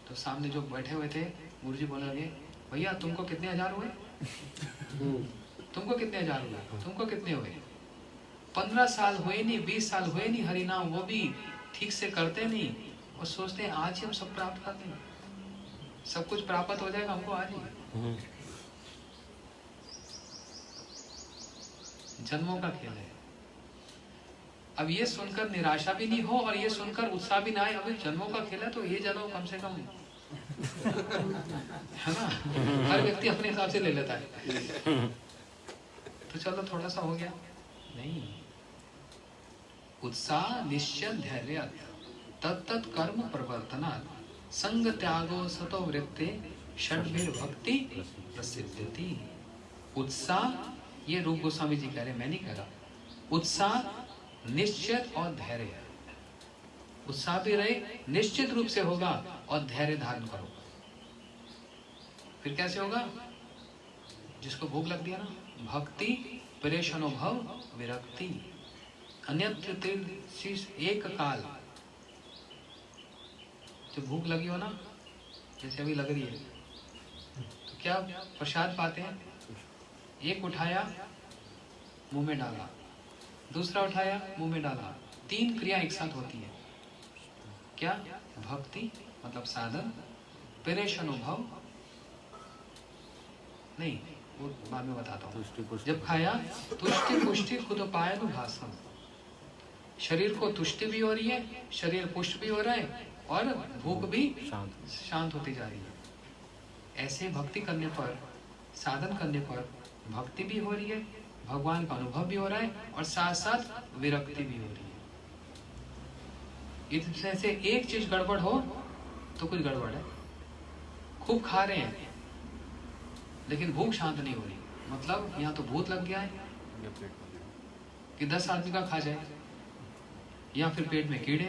तो सामने जो बैठे हुए थे गुरुजी बोलने लगे, भैया तुमको कितने हजार हुए? तुमको कितने हजार हुए? तुमको कितने हुए? 15 साल हुए नहीं, 20 साल हुए नहीं हरिनाम, वो भी ठीक से करते नहीं और सोचते हैं आज ही हम सब प्राप्त कर लें, सब कुछ प्राप्त हो जाएगा हमको आज ही। जन्मों का खेल है। अब ये सुनकर निराशा भी नहीं हो और ये सुनकर उत्साह भी ना आए, अभी जन्मों का खेल है तो ये जन्म कम से कम है ना, हर व्यक्ति अपने हिसाब से ले लेता है। तो चलो थोड़ा सा हो गया, नहीं। उत्साह निश्चय धैर्य तत्त कर्म प्रवर्तनात् संग त्यागो सतो वृत्ते षड्भिर भक्ति प्रसिद्धति। उत्साह, ये रूप गोस्वामी जी कह रहे, मैं नहीं कह रहा। उत्साह, निश्चित और धैर्य। उत्साह भी रहे, निश्चित रूप से होगा और धैर्य धारण करो। फिर कैसे होगा? जिसको भूख लग दिया ना, भक्ति परेशानुभव विरक्ति अन्यत्र एक काल। जब भूख लगी हो ना, जैसे अभी लग रही है, तो क्या प्रसाद पाते हैं? एक उठाया मुंह में डाला, दूसरा उठाया मुंह में डाला, 3 क्रिया एक साथ होती है। क्या? भक्ति मतलब साधन, परेशानुभव नहीं, वो बाद में बताता हूँ। जब खाया तुष्टि पुष्टि खुद पाए तो भाषण, शरीर को तुष्टि भी हो रही है, शरीर पुष्ट भी हो रहा है और भूख भी शांत होती जा रही है। ऐसे भक्ति करने पर, साधन करने पर भक्ति भी हो रही है, भगवान का अनुभव भी हो रहा है और साथ साथ विरक्ति भी हो रही है। इसमें से एक चीज गड़बड़ हो तो कुछ गड़बड़ है। खूब खा रहे हैं लेकिन भूख शांत नहीं हो रही, मतलब यहाँ तो भूत लग गया है कि 10 आदमी का खा जाए, या फिर पेट में कीड़े,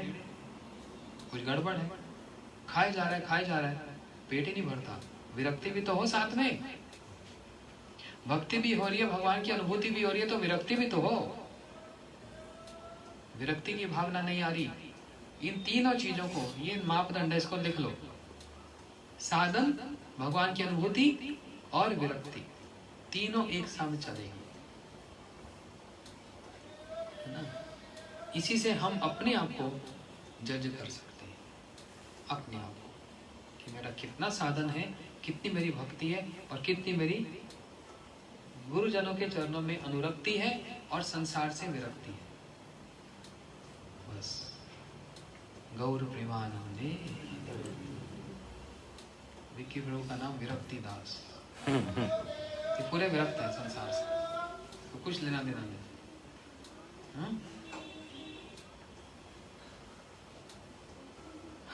कुछ गड़बड़ है। खाए जा रहा है, खाए जा रहा है, पेट ही नहीं भरता। विरक्ति भी तो हो साथ में, भक्ति भी हो रही है, भगवान की अनुभूति भी हो रही है, तो विरक्ति भी तो हो। विरक्ति की भावना नहीं आ रही। इन तीनों चीजों को, ये मापदंड है, इसको लिख लो। साधन, भगवान की अनुभूति और विरक्ति, तीनों एक साथ चलेगी, है ना? इसी से हम अपने आप को जज कर सकते हैं, अपने आप को, कि मेरा कितना साधन है, कितनी मेरी भक्ति है और कितनी मेरी गुरुजनों के चरणों में अनुरक्ति है और संसार से विरक्ति है। बस गौर प्रेमानंदे। विक्की प्रभु का नाम विरक्ति दास। ये पूरे विरक्त हैं संसार से, तो कुछ लेना देना नहीं।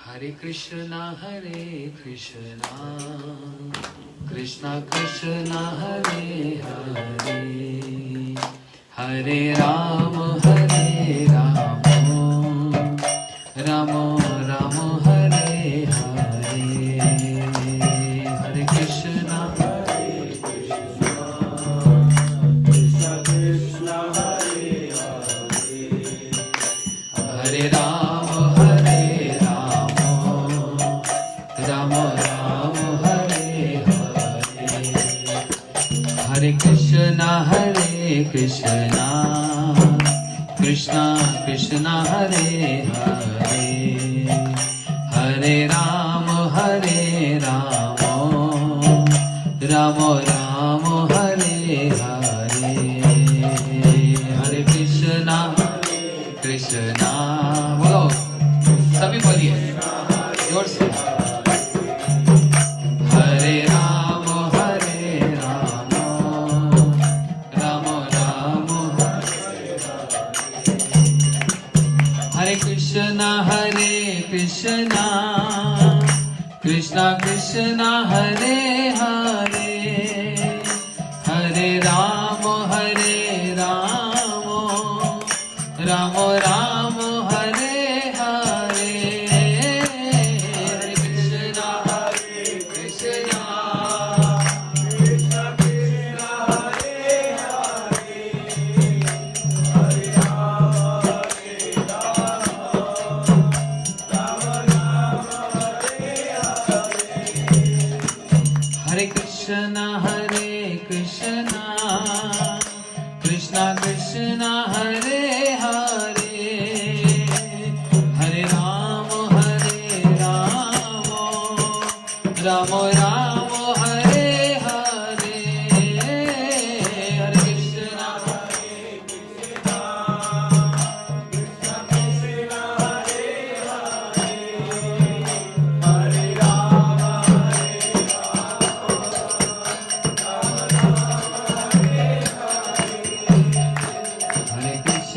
हरे कृष्णा कृष्णा कृष्णा हरे हरे, हरे राम राम राम हरे हरे, हरे कृष्णा कृष्णा कृष्णा हरे हरे, हरे राम राम राम हरे हरे, हरे कृष्णा कृष्णा कृष्णा हरे हरे, हरे राम राम राम हरे हरे, हरे कृष्णा कृष्णा, बोलो सभी बोलिए जोर से, हरे राम राम राम हरे कृष्णा कृष्णा कृष्णा हरे हरे, हरे राम राम राम हरे हरे, हरे कृष्णा कृष्णा कृष्णा हरे हरे, हरे राम राम राम हरे हरे, हरे कृष्णा कृष्णा कृष्णा हरे हरे, हरे राम राम राम हरे हरे, हरे कृष्णा कृष्णा कृष्णा हरे हरे, हरे राम हरे कृष्णा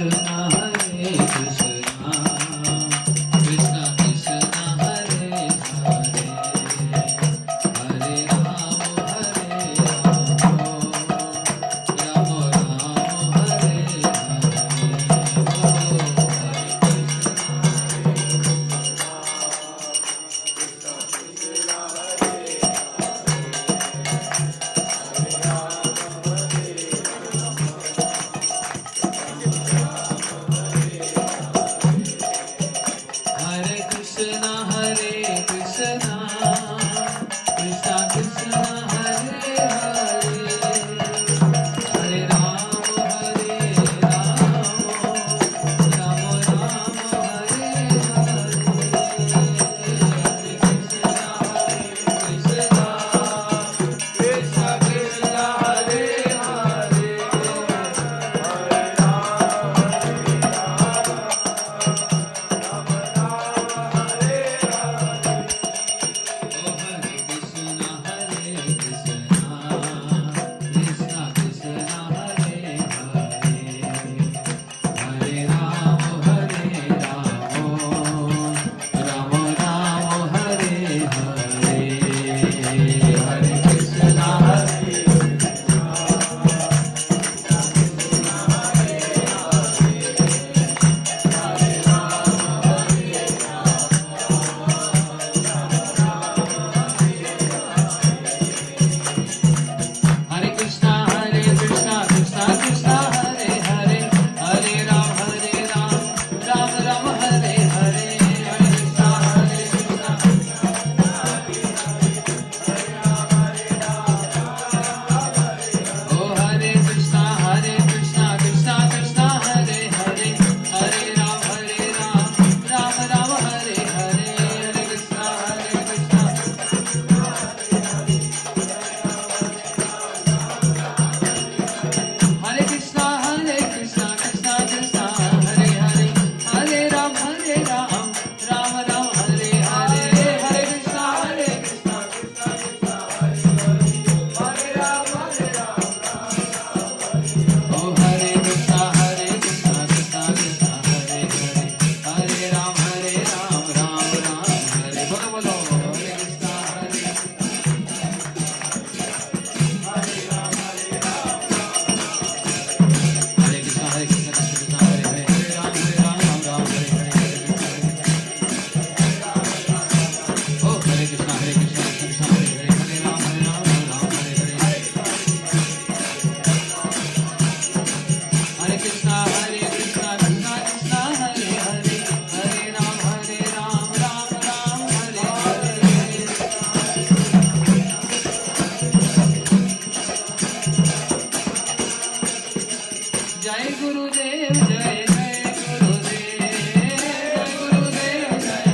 जय गुरुदेव जय जय गुरुदेव जय गुरुदेव जय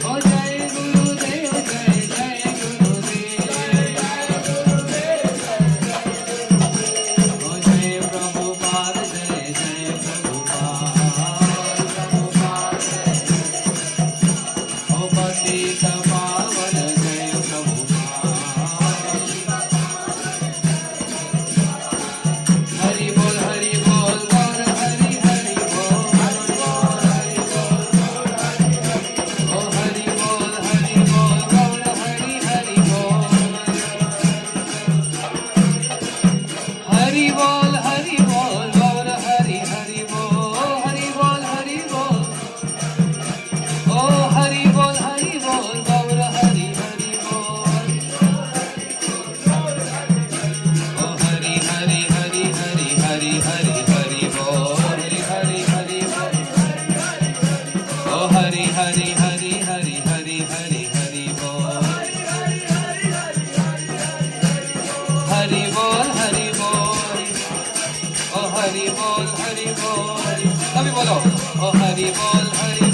ओ जय गुरुदेव जय जय गुरुदेव ओ जय प्रभुपाद जय जय प्रभुपाद ओ पतित पावन जय प्रभुपाद हरि बोल गौर हरि हरि बोल ओ हरि बोल गौर हरि हरि बोल हरि बोल गौर हरि हरि बोल हरि बोल ओ हरि बोल गौर हरि हरि बोल ओ हरि हरि हरि हरि हरि हरि हरि बोल हरि हरि हरि बोल ओ हरि हरि हरि हरि हरि हरि हरि बोल हरि बोल ओ हरि बोल सभी बोलो ओ हरि बोल